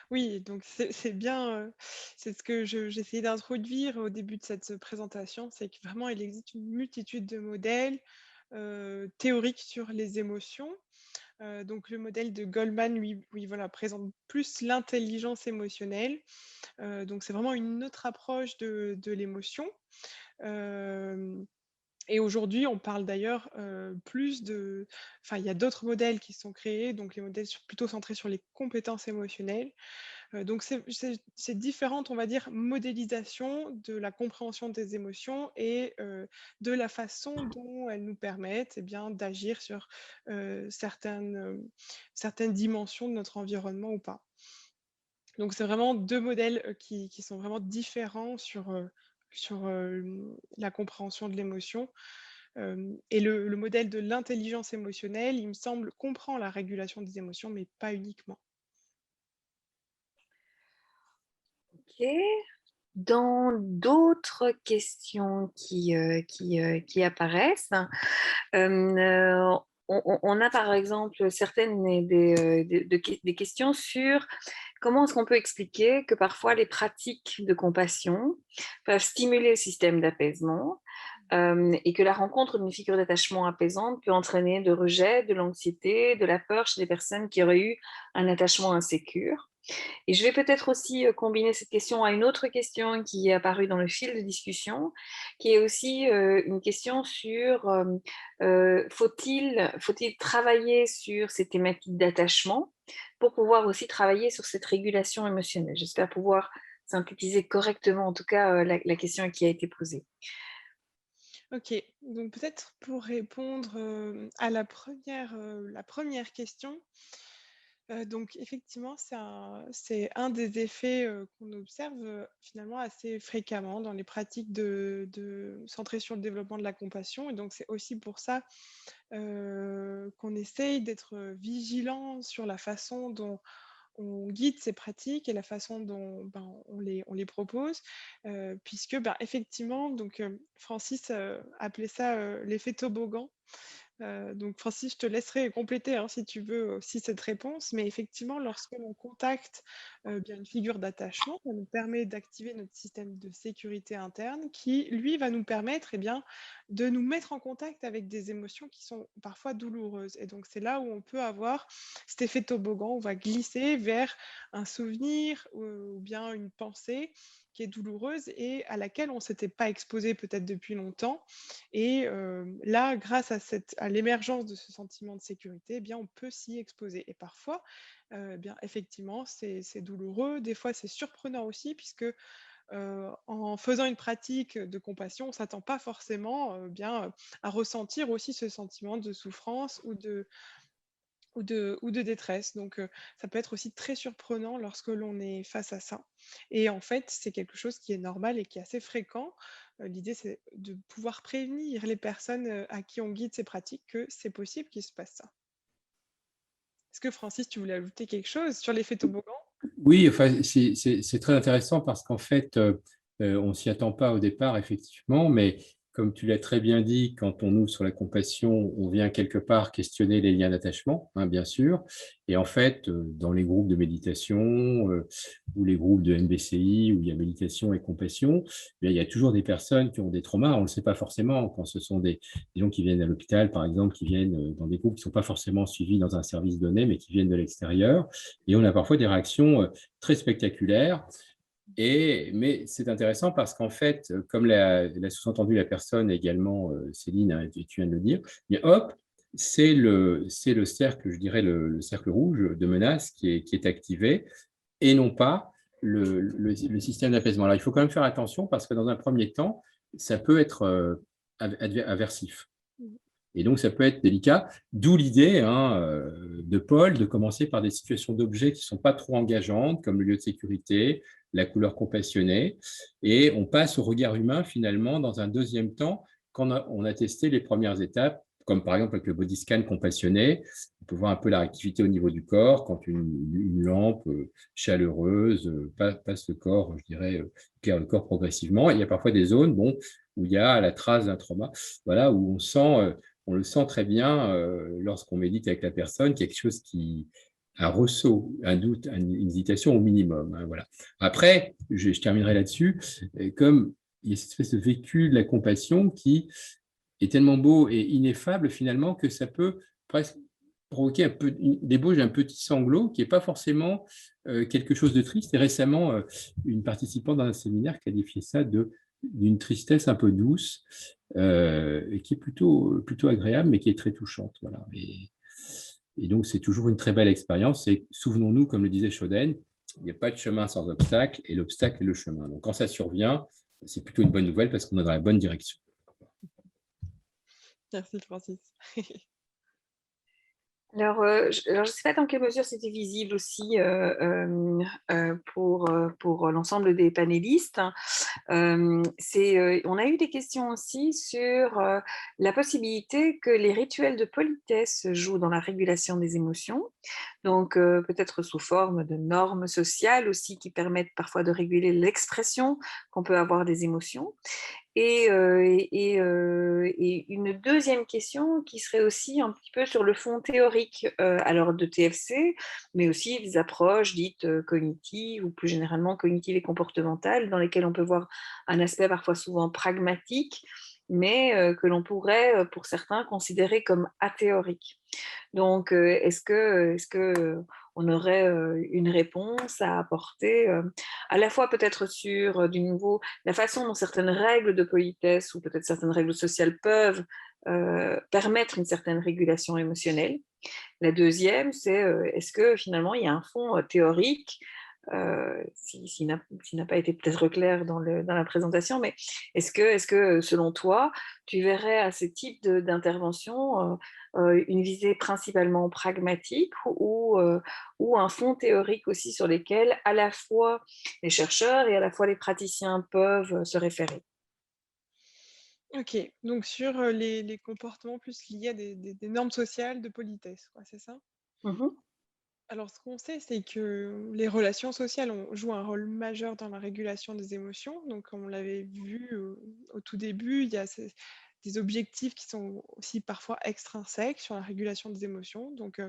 Oui, donc c'est bien, c'est ce que j'essayais d'introduire au début de cette présentation, c'est que vraiment il existe une multitude de modèles, théoriques sur les émotions. Donc le modèle de Goldman, lui, oui, voilà, présente plus l'intelligence émotionnelle. Donc c'est vraiment une autre approche de l'émotion. Hem Et aujourd'hui, on parle d'ailleurs, plus de enfin, il y a d'autres modèles qui sont créés, donc les modèles plutôt centrés sur les compétences émotionnelles. Donc c'est différentes, on va dire, modélisations de la compréhension des émotions et de la façon dont elles nous permettent, eh bien, d'agir sur, certaines dimensions de notre environnement ou pas. Donc c'est vraiment 2 modèles, qui sont vraiment différents sur la compréhension de l'émotion. Et le modèle de l'intelligence émotionnelle, il me semble, comprend la régulation des émotions, mais pas uniquement. Ok. Dans d'autres questions qui apparaissent, on a par exemple certaines des questions sur comment est-ce qu'on peut expliquer que parfois les pratiques de compassion peuvent stimuler le système d'apaisement et que la rencontre d'une figure d'attachement apaisante peut entraîner de rejet, de l'anxiété, de la peur chez des personnes qui auraient eu un attachement insécure. Et je vais peut-être aussi combiner cette question à une autre question qui est apparue dans le fil de discussion, qui est aussi une question sur faut-il travailler sur ces thématiques d'attachement pour pouvoir aussi travailler sur cette régulation émotionnelle. J'espère pouvoir synthétiser correctement, en tout cas, la question qui a été posée. Ok, donc peut-être pour répondre à la première question, donc effectivement, c'est un des effets qu'on observe finalement assez fréquemment dans les pratiques centrées sur le développement de la compassion. Et donc c'est aussi pour ça qu'on essaye d'être vigilant sur la façon dont on guide ces pratiques et la façon dont on les propose, puisque effectivement, donc, Francis appelait ça l'effet toboggan. Donc Francis, je te laisserai compléter hein, si tu veux aussi cette réponse, mais effectivement, lorsque l'on contacte bien une figure d'attachement, ça nous permet d'activer notre système de sécurité interne qui, lui, va nous permettre bien, de nous mettre en contact avec des émotions qui sont parfois douloureuses. Et donc c'est là où on peut avoir cet effet toboggan, on va glisser vers un souvenir ou bien une pensée qui est douloureuse et à laquelle on ne s'était pas exposé peut-être depuis longtemps. Et là, grâce à l'émergence de ce sentiment de sécurité, eh bien, on peut s'y exposer. Et parfois, bien, effectivement, c'est douloureux. Des fois, c'est surprenant aussi, puisque en faisant une pratique de compassion, on ne s'attend pas forcément à ressentir aussi ce sentiment de souffrance ou de détresse. Donc, ça peut être aussi très surprenant lorsque l'on est face à ça. Et en fait, c'est quelque chose qui est normal et qui est assez fréquent. L'idée, c'est de pouvoir prévenir les personnes à qui on guide ces pratiques que c'est possible qu'il se passe ça. Est-ce que Francis, tu voulais ajouter quelque chose sur l'effet toboggan? Oui, enfin, c'est très intéressant parce qu'en fait, on ne s'y attend pas au départ, effectivement, mais comme tu l'as très bien dit, quand on ouvre sur la compassion, on vient quelque part questionner les liens d'attachement, hein, bien sûr. Et en fait, dans les groupes de méditation ou les groupes de MBCI où il y a méditation et compassion, eh bien, il y a toujours des personnes qui ont des traumas. On ne le sait pas forcément quand ce sont des gens qui viennent à l'hôpital, par exemple, qui viennent dans des groupes qui ne sont pas forcément suivis dans un service donné, mais qui viennent de l'extérieur. Et on a parfois des réactions très spectaculaires. Mais c'est intéressant parce qu'en fait, comme l'a sous-entendu la personne également, Céline, hein, tu viens de le dire, mais hop, c'est le cercle, je dirais le cercle rouge de menace qui est activé et non pas le système d'apaisement. Alors, il faut quand même faire attention parce que dans un premier temps, ça peut être aversif. Et donc, ça peut être délicat, d'où l'idée de Paul de commencer par des situations d'objets qui ne sont pas trop engageantes, comme le lieu de sécurité, la couleur compassionnée, et on passe au regard humain finalement dans un deuxième temps quand on a testé les premières étapes, comme par exemple avec le body scan compassionné, on peut voir un peu la réactivité au niveau du corps, quand une lampe chaleureuse passe le corps, je dirais, éclaire le corps progressivement. Et il y a parfois des zones où il y a la trace d'un trauma, voilà, où on le sent très bien lorsqu'on médite avec la personne, quelque chose un ressaut, un doute, une hésitation au minimum. Hein, voilà. Après, je terminerai là-dessus, comme il y a cette espèce de vécu de la compassion qui est tellement beau et ineffable finalement que ça peut presque provoquer l'ébauche d'un petit sanglot qui n'est pas forcément quelque chose de triste. Et récemment, une participante dans un séminaire qui a défié ça d'une tristesse un peu douce, et qui est plutôt agréable, mais qui est très touchante. Voilà. Et donc, c'est toujours une très belle expérience. Et souvenons-nous, comme le disait Chauden, il n'y a pas de chemin sans obstacle, et l'obstacle est le chemin. Donc, quand ça survient, c'est plutôt une bonne nouvelle parce qu'on est dans la bonne direction. Merci Francis. Alors, je sais pas dans quelle mesure c'était visible aussi, pour l'ensemble des panélistes. On a eu des questions aussi sur, la possibilité que les rituels de politesse jouent dans la régulation des émotions. Donc, peut-être sous forme de normes sociales aussi qui permettent parfois de réguler l'expression qu'on peut avoir des émotions. Et une deuxième question qui serait aussi un petit peu sur le fond théorique, alors de TFC, mais aussi des approches dites, cognitives ou plus généralement cognitives et comportementales, dans lesquelles on peut voir un aspect parfois souvent pragmatique, mais que l'on pourrait, pour certains, considérer comme athéorique. Donc, est-ce que on aurait, une réponse à apporter, à la fois peut-être sur, du nouveau la façon dont certaines règles de politesse ou peut-être certaines règles sociales peuvent, permettre une certaine régulation émotionnelle. La deuxième, c'est, est-ce que finalement il y a un fond, théorique, s'il n'a pas été peut-être clair dans la présentation, mais est-ce que, selon toi, tu verrais à ce type d'intervention, une visée principalement pragmatique ou un fond théorique aussi sur lesquels à la fois les chercheurs et à la fois les praticiens peuvent, se référer? OK, donc sur, les comportements plus liés à des normes sociales de politesse, quoi, c'est ça? Mmh. Alors ce qu'on sait, c'est que les relations sociales jouent un rôle majeur dans la régulation des émotions. Donc comme on l'avait vu, au tout début, il y a des objectifs qui sont aussi parfois extrinsèques sur la régulation des émotions. Donc,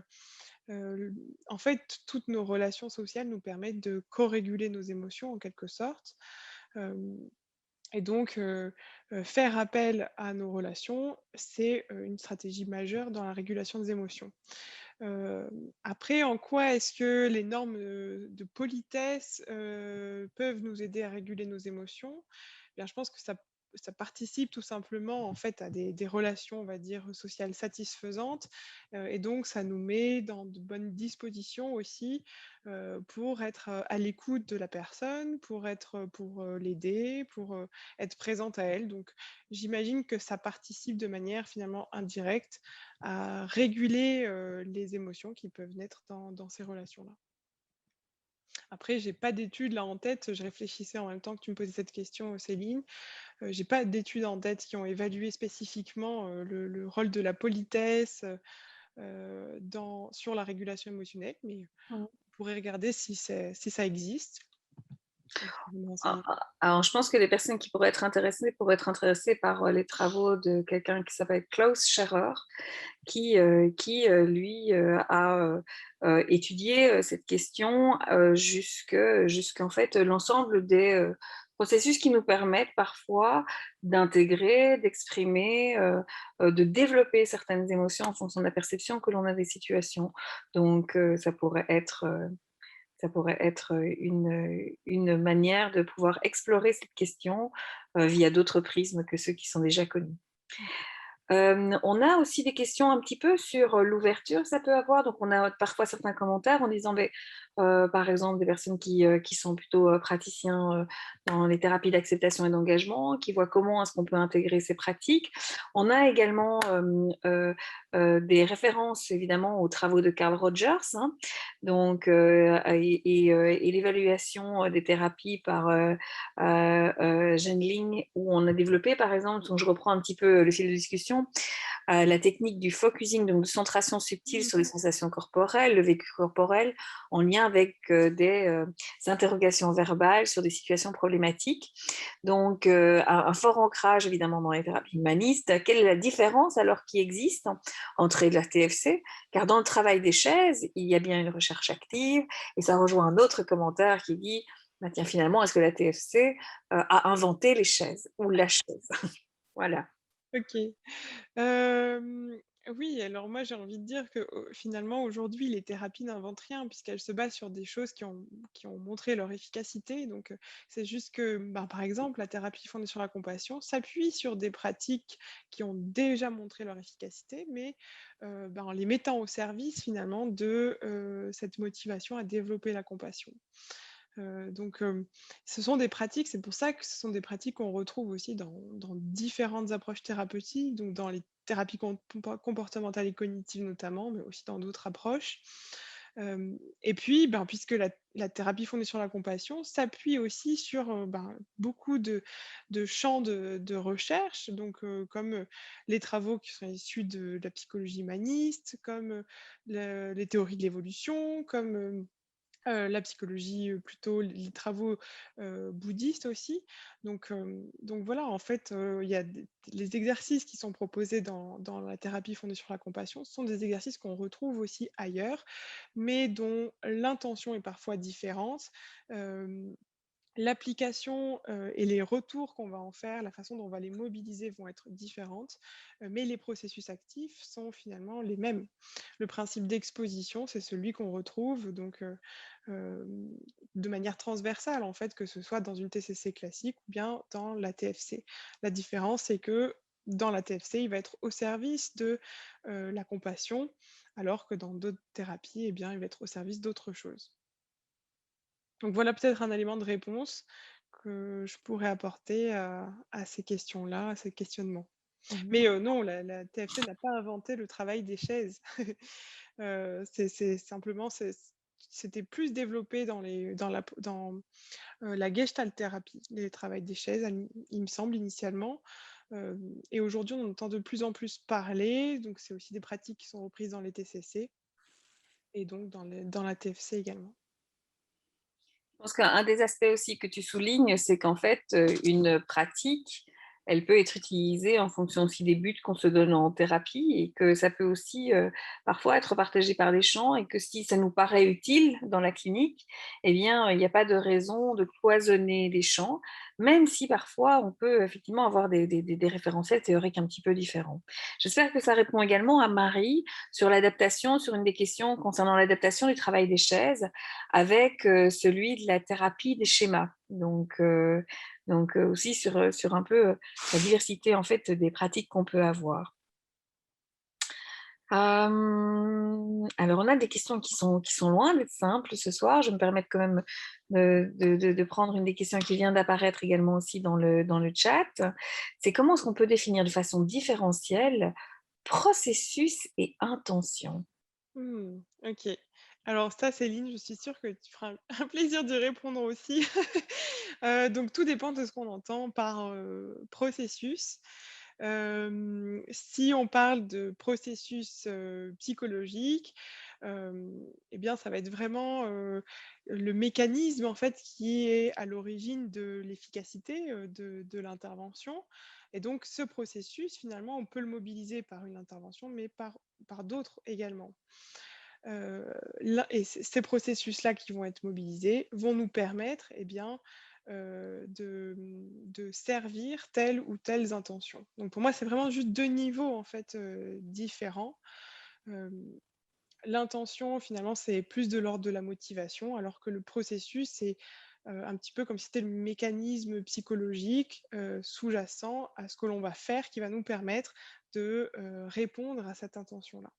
l en fait, toutes nos relations sociales nous permettent de co-réguler nos émotions en quelque sorte. Hem Et donc, faire appel à nos relations, c'est, une stratégie majeure dans la régulation des émotions. Après, en quoi est-ce que les normes, de politesse, peuvent nous aider à réguler nos émotions? Eh bien, je pense que ça participe tout simplement, en fait, à des relations, on va dire, sociales satisfaisantes, et donc ça nous met dans de bonnes dispositions aussi, pour être, à l'écoute de la personne, pour l'aider, pour, être présente à elle. Donc j'imagine que ça participe de manière finalement indirecte à réguler, les émotions qui peuvent naître dans ces relations-là. Après, j'ai pas d'études là en tête, je réfléchissais en même temps que tu me posais cette question, Céline. J'ai pas d'études en tête qui ont évalué spécifiquement, le rôle de la politesse, sur la régulation émotionnelle, mais on pourrait regarder si ça existe et puis me renseigner. Alors, je pense que les personnes qui pourraient être intéressées par, les travaux de quelqu'un qui s'appelle Klaus Scherer, lui, a, étudié, cette question, jusqu'en fait, l'ensemble des, processus qui nous permettent parfois d'intégrer, d'exprimer, de développer certaines émotions en fonction de la perception que l'on a des situations. Donc, ça pourrait être une manière de pouvoir explorer cette question, via d'autres prismes que ceux qui sont déjà connus. On a aussi des questions un petit peu sur, l'ouverture que ça peut avoir. Donc on a parfois certains commentaires en disant beh, par exemple des personnes qui sont plutôt, praticiens, dans les thérapies d'acceptation et d'engagement, qui voient comment est-ce qu'on peut intégrer ces pratiques. On a également, des références évidemment aux travaux de Carl Rogers, hein, donc et l'évaluation, des thérapies par, Jeanne Ling, où on a développé par exemple, donc je reprends un petit peu le fil de discussion, la technique du focusing, donc de centration subtile Mmh. sur les sensations corporelles, le vécu corporel, en lien avec des interrogations verbales sur des situations problématiques. Donc, un fort ancrage évidemment dans les thérapies humanistes. Quelle est la différence alors qui existe entre la TFC? Car dans le travail des chaises, il y a bien une recherche active, et ça rejoint un autre commentaire qui dit, bah, tiens, finalement, est-ce que la TFC a inventé les chaises ou la chaise? Voilà. OK. Oui, alors moi, j'ai envie de dire que, finalement, aujourd'hui, les thérapies n'inventent rien puisqu'elles se basent sur des choses qui ont montré leur efficacité. Donc, c'est juste que, ben, par exemple, la thérapie fondée sur la compassion s'appuie sur des pratiques qui ont déjà montré leur efficacité, mais, ben, en les mettant au service, finalement, de, cette motivation à développer la compassion. Ce sont des pratiques, c'est pour ça que ce sont des pratiques qu'on retrouve aussi dans différentes approches thérapeutiques, donc dans les thérapies comportementales et cognitives notamment, mais aussi dans d'autres approches. Et puis, ben, puisque la thérapie fondée sur la compassion s'appuie aussi sur beaucoup de champs de recherche, comme les travaux qui sont issus de la psychologie humaniste, comme les théories de l'évolution, comme la psychologie, plutôt les travaux, bouddhistes aussi. Donc voilà, en fait, il y a les exercices qui sont proposés dans la thérapie fondée sur la compassion, ce sont des exercices qu'on retrouve aussi ailleurs, mais dont l'intention est parfois différente. Hem L'application, et les retours qu'on va en faire, la façon dont on va les mobiliser vont être différentes, mais les processus actifs sont finalement les mêmes. Le principe d'exposition, c'est celui qu'on retrouve de manière transversale, en fait, que ce soit dans une TCC classique ou bien dans la TFC. La différence, c'est que dans la TFC, il va être au service de, la compassion, alors que dans d'autres thérapies, eh bien, il va être au service d'autre chose. Donc voilà peut-être un élément de réponse que je pourrais apporter à ces questions-là, à ces questionnements. Mhm. Mais non, la TFC n'a pas inventé le travail des chaises. C'est simplement c'était plus développé dans la gestalt thérapie, les travails des chaises, il me semble initialement. Et aujourd'hui, on entend de plus en plus parler, donc c'est aussi des pratiques qui sont reprises dans les TCC et donc dans la TFC également. Je pense qu'un des aspects aussi que tu soulignes, c'est qu'en fait, une pratique, elle peut être utilisée en fonction aussi des buts qu'on se donne en thérapie et que ça peut aussi parfois être partagé par les champs et que si ça nous paraît utile dans la clinique, eh bien, il n'y a pas de raison de cloisonner les champs, même si parfois on peut effectivement avoir des référentiels théoriques un petit peu différents. J'espère que ça répond également à Marie sur l'adaptation, sur une des questions concernant l'adaptation du travail des chaises avec celui de la thérapie des schémas. Donc aussi sur un peu la diversité en fait des pratiques qu'on peut avoir. Alors on a des questions qui sont loin d'être simples ce soir. Je me permets quand même de prendre une des questions qui vient d'apparaître également aussi dans le chat. C'est comment est-ce qu'on peut définir de façon différentielle processus et intention? OK. Alors ça, Céline, je suis sûre que tu feras un plaisir de répondre aussi. Donc tout dépend de ce qu'on entend par, processus. Si on parle de processus, psychologique, et bien, ça va être vraiment, le mécanisme, en fait, qui est à l'origine de l'efficacité, de l'intervention et donc ce processus, finalement, on peut le mobiliser par une intervention, mais par d'autres également. Là et ces processus-là qui vont être mobilisés vont nous permettre, eh bien, de servir telle ou telles intentions. Donc pour moi, c'est vraiment juste 2 niveaux, en fait, différents. Hem, L'intention, finalement, c'est plus de l'ordre de la motivation, alors que le processus, c'est, un petit peu comme si c'était le mécanisme psychologique, sous-jacent à ce que l'on va faire qui va nous permettre de, répondre à cette intention-là.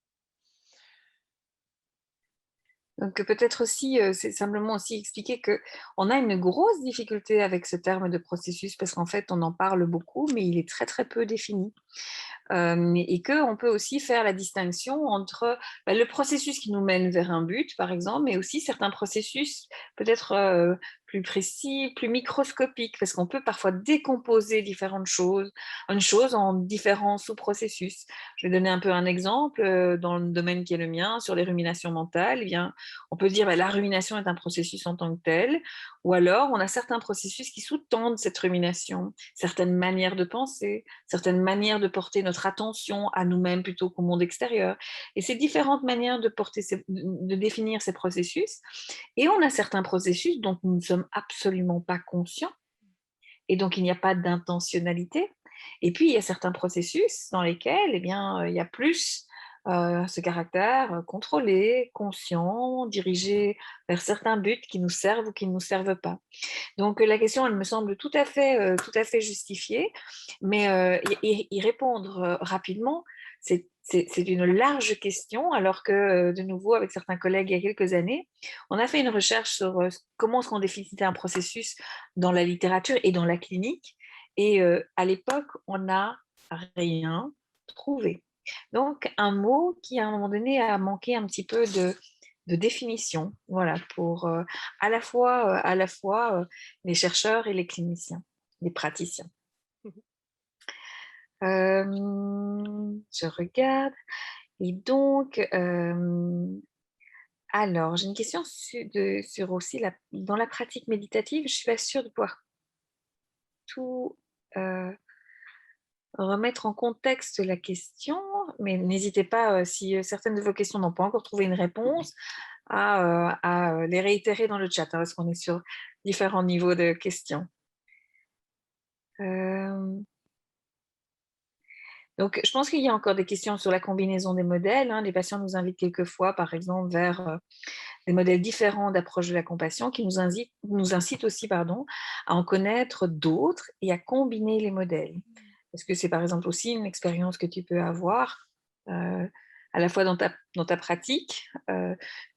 Donc peut-être aussi, c'est simplement aussi expliquer que on a une grosse difficulté avec ce terme de processus parce qu'en fait, on en parle beaucoup, mais il est très, très peu défini. Et qu'on peut aussi faire la distinction entre le processus qui nous mène vers un but, par exemple, mais aussi certains processus peut-être plus précis, plus microscopiques, parce qu'on peut parfois décomposer différentes choses, une chose en différents sous-processus. Je vais donner un peu un exemple dans le domaine qui est le mien, sur les ruminations mentales. Eh bien, on peut dire la rumination est un processus en tant que tel, ou alors on a certains processus qui sous-tendent cette rumination, certaines manières de penser, certaines manières de porter notre attention à nous-mêmes plutôt qu'au monde extérieur. Et ces différentes manières de définir ces processus. Et on a certains processus dont nous ne sommes absolument pas conscients. Et donc, il n'y a pas d'intentionnalité. Et puis, il y a certains processus dans lesquels eh bien, il y a plus ce caractère contrôlé, conscient, dirigé vers certains buts qui nous servent ou qui ne nous servent pas. Donc la question, elle me semble tout à fait justifiée, mais y répondre rapidement, c'est une large question, alors que, de nouveau, avec certains collègues il y a quelques années, on a fait une recherche sur comment est-ce qu'on définissait un processus dans la littérature et dans la clinique. Et à l'époque, on n'a rien trouvé. Donc, un mot qui, à un moment donné, a manqué un petit peu de définition, voilà, pour à la fois les chercheurs et les cliniciens, les praticiens. Je regarde. Et donc, alors, j'ai une question sur aussi dans la pratique méditative. Je ne suis pas sûre de pouvoir tout remettre en contexte la question, mais n'hésitez pas, si certaines de vos questions n'ont pas encore trouvé une réponse, à les réitérer dans le chat, hein, parce qu'on est sur différents niveaux de questions. Donc, je pense qu'il y a encore des questions sur la combinaison des modèles, hein. Les patients nous invitent quelquefois, par exemple, vers des modèles différents d'approche de la compassion qui nous incitent aussi, pardon, à en connaître d'autres et à combiner les modèles. Est-ce que c'est, par exemple, aussi une expérience que tu peux avoir à la fois dans ta pratique,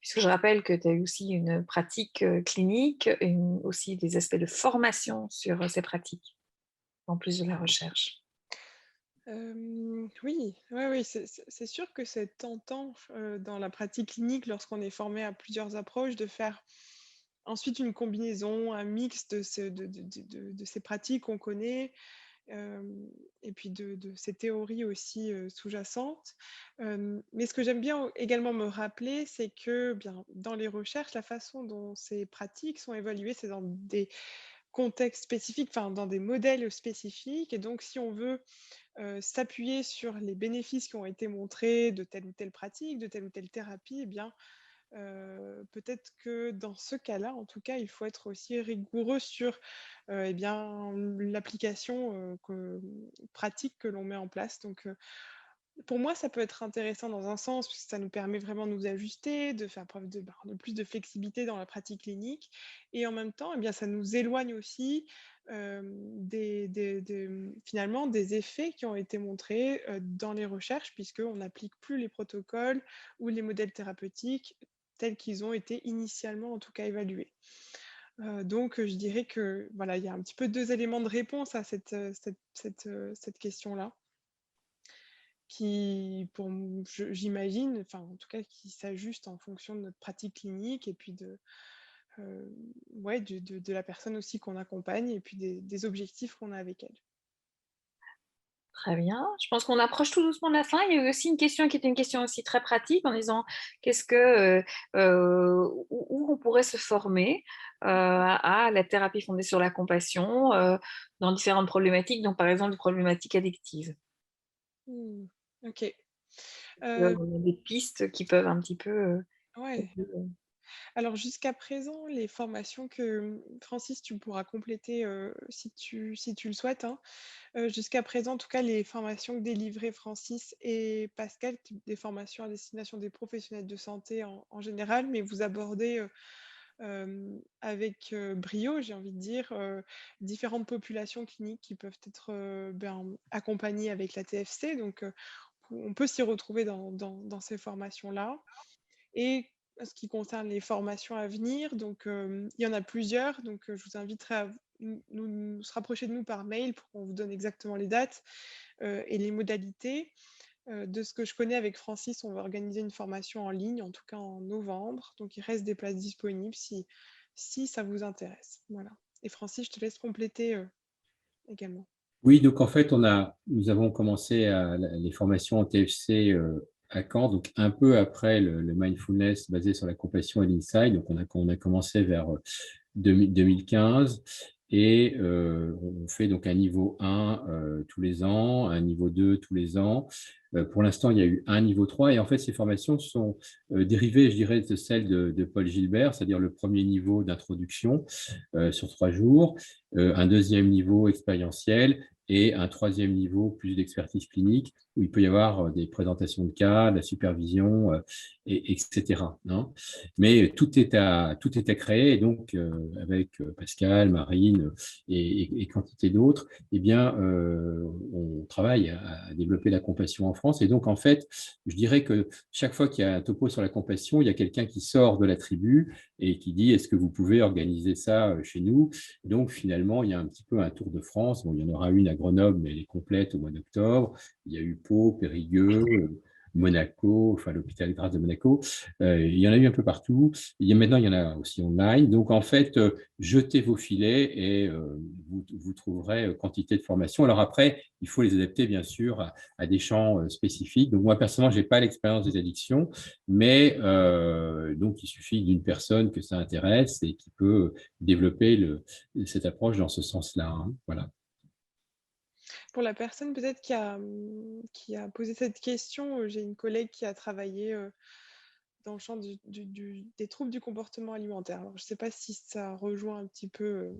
puisque je rappelle que tu as eu aussi une pratique clinique, aussi des aspects de formation sur ces pratiques, en plus de la recherche. Oui, c'est sûr que c'est tentant dans la pratique clinique, lorsqu'on est formé à plusieurs approches, de faire ensuite une combinaison, un mix de ces pratiques qu'on connaît, et puis de ces théories aussi sous-jacentes. Mais ce que j'aime bien également me rappeler, c'est que bien, dans les recherches, la façon dont ces pratiques sont évaluées, c'est dans des contextes spécifiques, enfin dans des modèles spécifiques. Et donc, si on veut s'appuyer sur les bénéfices qui ont été montrés de telle ou telle pratique, de telle ou telle thérapie, eh bien, peut-être que dans ce cas-là, en tout cas, il faut être aussi rigoureux sur eh bien, l'application pratique que l'on met en place. Donc, pour moi, ça peut être intéressant dans un sens, puisque ça nous permet vraiment de nous ajuster, de faire preuve de plus de flexibilité dans la pratique clinique. Et en même temps, eh bien, ça nous éloigne aussi finalement des effets qui ont été montrés dans les recherches, puisqu'on n'applique plus les protocoles ou les modèles thérapeutiques tels qu'ils ont été initialement, en tout cas, évalués. Donc, je dirais que voilà, il y a un petit peu deux éléments de réponse à cette question-là qui, j'imagine, enfin en tout cas qui s'ajuste en fonction de notre pratique clinique et puis ouais, de la personne aussi qu'on accompagne et puis des objectifs qu'on a avec elle. Très bien. Je pense qu'on approche tout doucement de la fin. Il y a eu aussi une question qui était une question aussi très pratique en disant où on pourrait se former à la thérapie fondée sur la compassion dans différentes problématiques, donc par exemple des problématiques addictives. Ok. On a des pistes qui peuvent un petit peu. Ouais. Alors jusqu'à présent, les formations que Francis, tu pourras compléter si tu le souhaites, hein. Jusqu'à présent, en tout cas, les formations que délivraient Francis et Pascal, des formations à destination des professionnels de santé en général, mais vous abordez avec brio, j'ai envie de dire, différentes populations cliniques qui peuvent être accompagnées avec la TFC. Donc, on peut s'y retrouver dans ces formations-là. Et en ce qui concerne les formations à venir, donc il y en a plusieurs. Donc, je vous inviterai à se rapprocher de nous par mail pour qu'on vous donne exactement les dates et les modalités. De ce que je connais avec Francis, on va organiser une formation en ligne, en tout cas en novembre. Donc, il reste des places disponibles si ça vous intéresse. Voilà. Et Francis, je te laisse compléter également. Oui, donc en fait, nous avons commencé les formations en TFC à Caen, donc un peu après le mindfulness basé sur la compassion et l'insight. Donc on a commencé vers 2015 et on fait donc un niveau 1 tous les ans, un niveau 2 tous les ans. Pour l'instant, il y a eu un niveau 3 et en fait, ces formations sont dérivées, je dirais, de celles de Paul Gilbert, c'est-à-dire le premier niveau d'introduction sur 3 jours, un deuxième niveau expérientiel et un troisième niveau, plus d'expertise clinique, où il peut y avoir des présentations de cas, de la supervision, etc. Hein. Mais tout est à créer, et donc avec Pascal, Marine et quantité d'autres, eh bien, on travaille à développer la compassion en France. Et donc, en fait, je dirais que chaque fois qu'il y a un topo sur la compassion, il y a quelqu'un qui sort de la tribu et qui dit « Est-ce que vous pouvez organiser ça chez nous ?» Donc, finalement, il y a un petit peu un tour de France. Bon, il y en aura une à Grenoble, mais elle est complète au mois d'octobre. Il y a eu Pau, Périgueux, Monaco, enfin l'hôpital Grasse de Monaco. Il y en a eu un peu partout. Maintenant, il y en a aussi online. Donc, en fait, jetez vos filets et vous trouverez quantité de formations. Alors après, il faut les adapter, bien sûr, à des champs spécifiques. Donc, moi, personnellement, je n'ai pas l'expérience des addictions, mais donc, il suffit d'une personne que ça intéresse et qui peut développer cette approche dans ce sens-là. Hein. Voilà. Pour la personne peut-être qui a posé cette question, j'ai une collègue qui a travaillé dans le champ des troubles du comportement alimentaire. Alors, je ne sais pas si ça rejoint un petit peu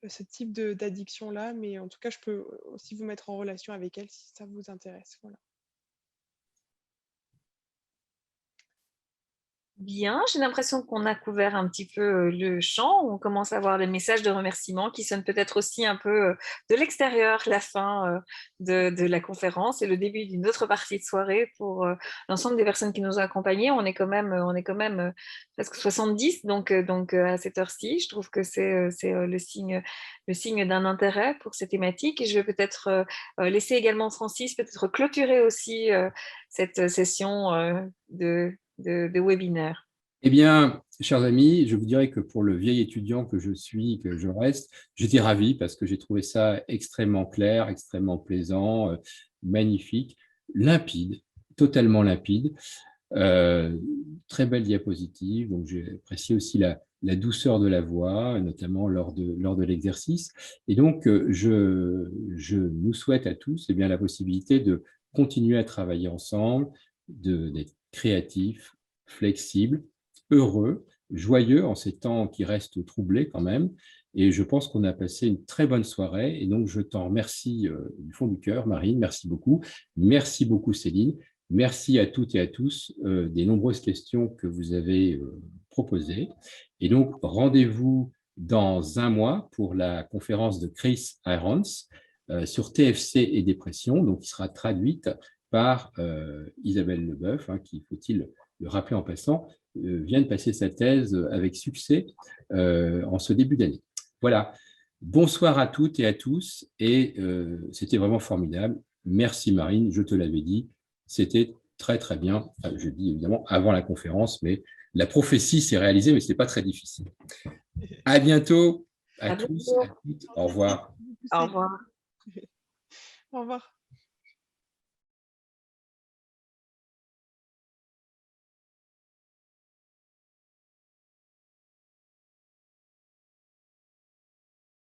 ce type d'addiction-là, mais en tout cas, je peux aussi vous mettre en relation avec elle si ça vous intéresse. Voilà. Bien, j'ai l'impression qu'on a couvert un petit peu le champ. On commence à avoir des messages de remerciements qui sonnent peut-être aussi un peu de l'extérieur, la fin de la conférence et le début d'une autre partie de soirée pour l'ensemble des personnes qui nous ont accompagnés. On est quand même presque 70, donc à cette heure-ci, je trouve que c'est le signe d'un intérêt pour ces thématiques. Et je vais peut-être laisser également Francis peut-être clôturer aussi cette session de webinaire. Eh bien, chers amis, je vous dirais que pour le vieil étudiant que je suis, que je reste, j'étais ravi parce que j'ai trouvé ça extrêmement clair, extrêmement plaisant, magnifique, limpide, totalement limpide. Très belle diapositive, donc j'ai apprécié aussi la douceur de la voix, notamment lors de l'exercice. Et donc, je nous souhaite à tous eh bien, la possibilité de continuer à travailler ensemble, d'être créatifs, flexibles, heureux, joyeux en ces temps qui restent troublés quand même. Et je pense qu'on a passé une très bonne soirée. Et donc, je t'en remercie du fond du cœur, Marine. Merci beaucoup. Merci beaucoup, Céline. Merci à toutes et à tous des nombreuses questions que vous avez proposées. Et donc, rendez-vous dans un mois pour la conférence de Chris Irons sur TFC et dépression, donc qui sera traduite par Isabelle Leboeuf, hein, qui, faut-il le rappeler en passant, vient de passer sa thèse avec succès en ce début d'année. Voilà. Bonsoir à toutes et à tous, et c'était vraiment formidable. Merci Marine, je te l'avais dit, c'était très très bien. Enfin, je dis évidemment avant la conférence, mais la prophétie s'est réalisée, mais ce n'était pas très difficile. À bientôt à tous, à toutes. Au revoir. Au revoir. Au revoir.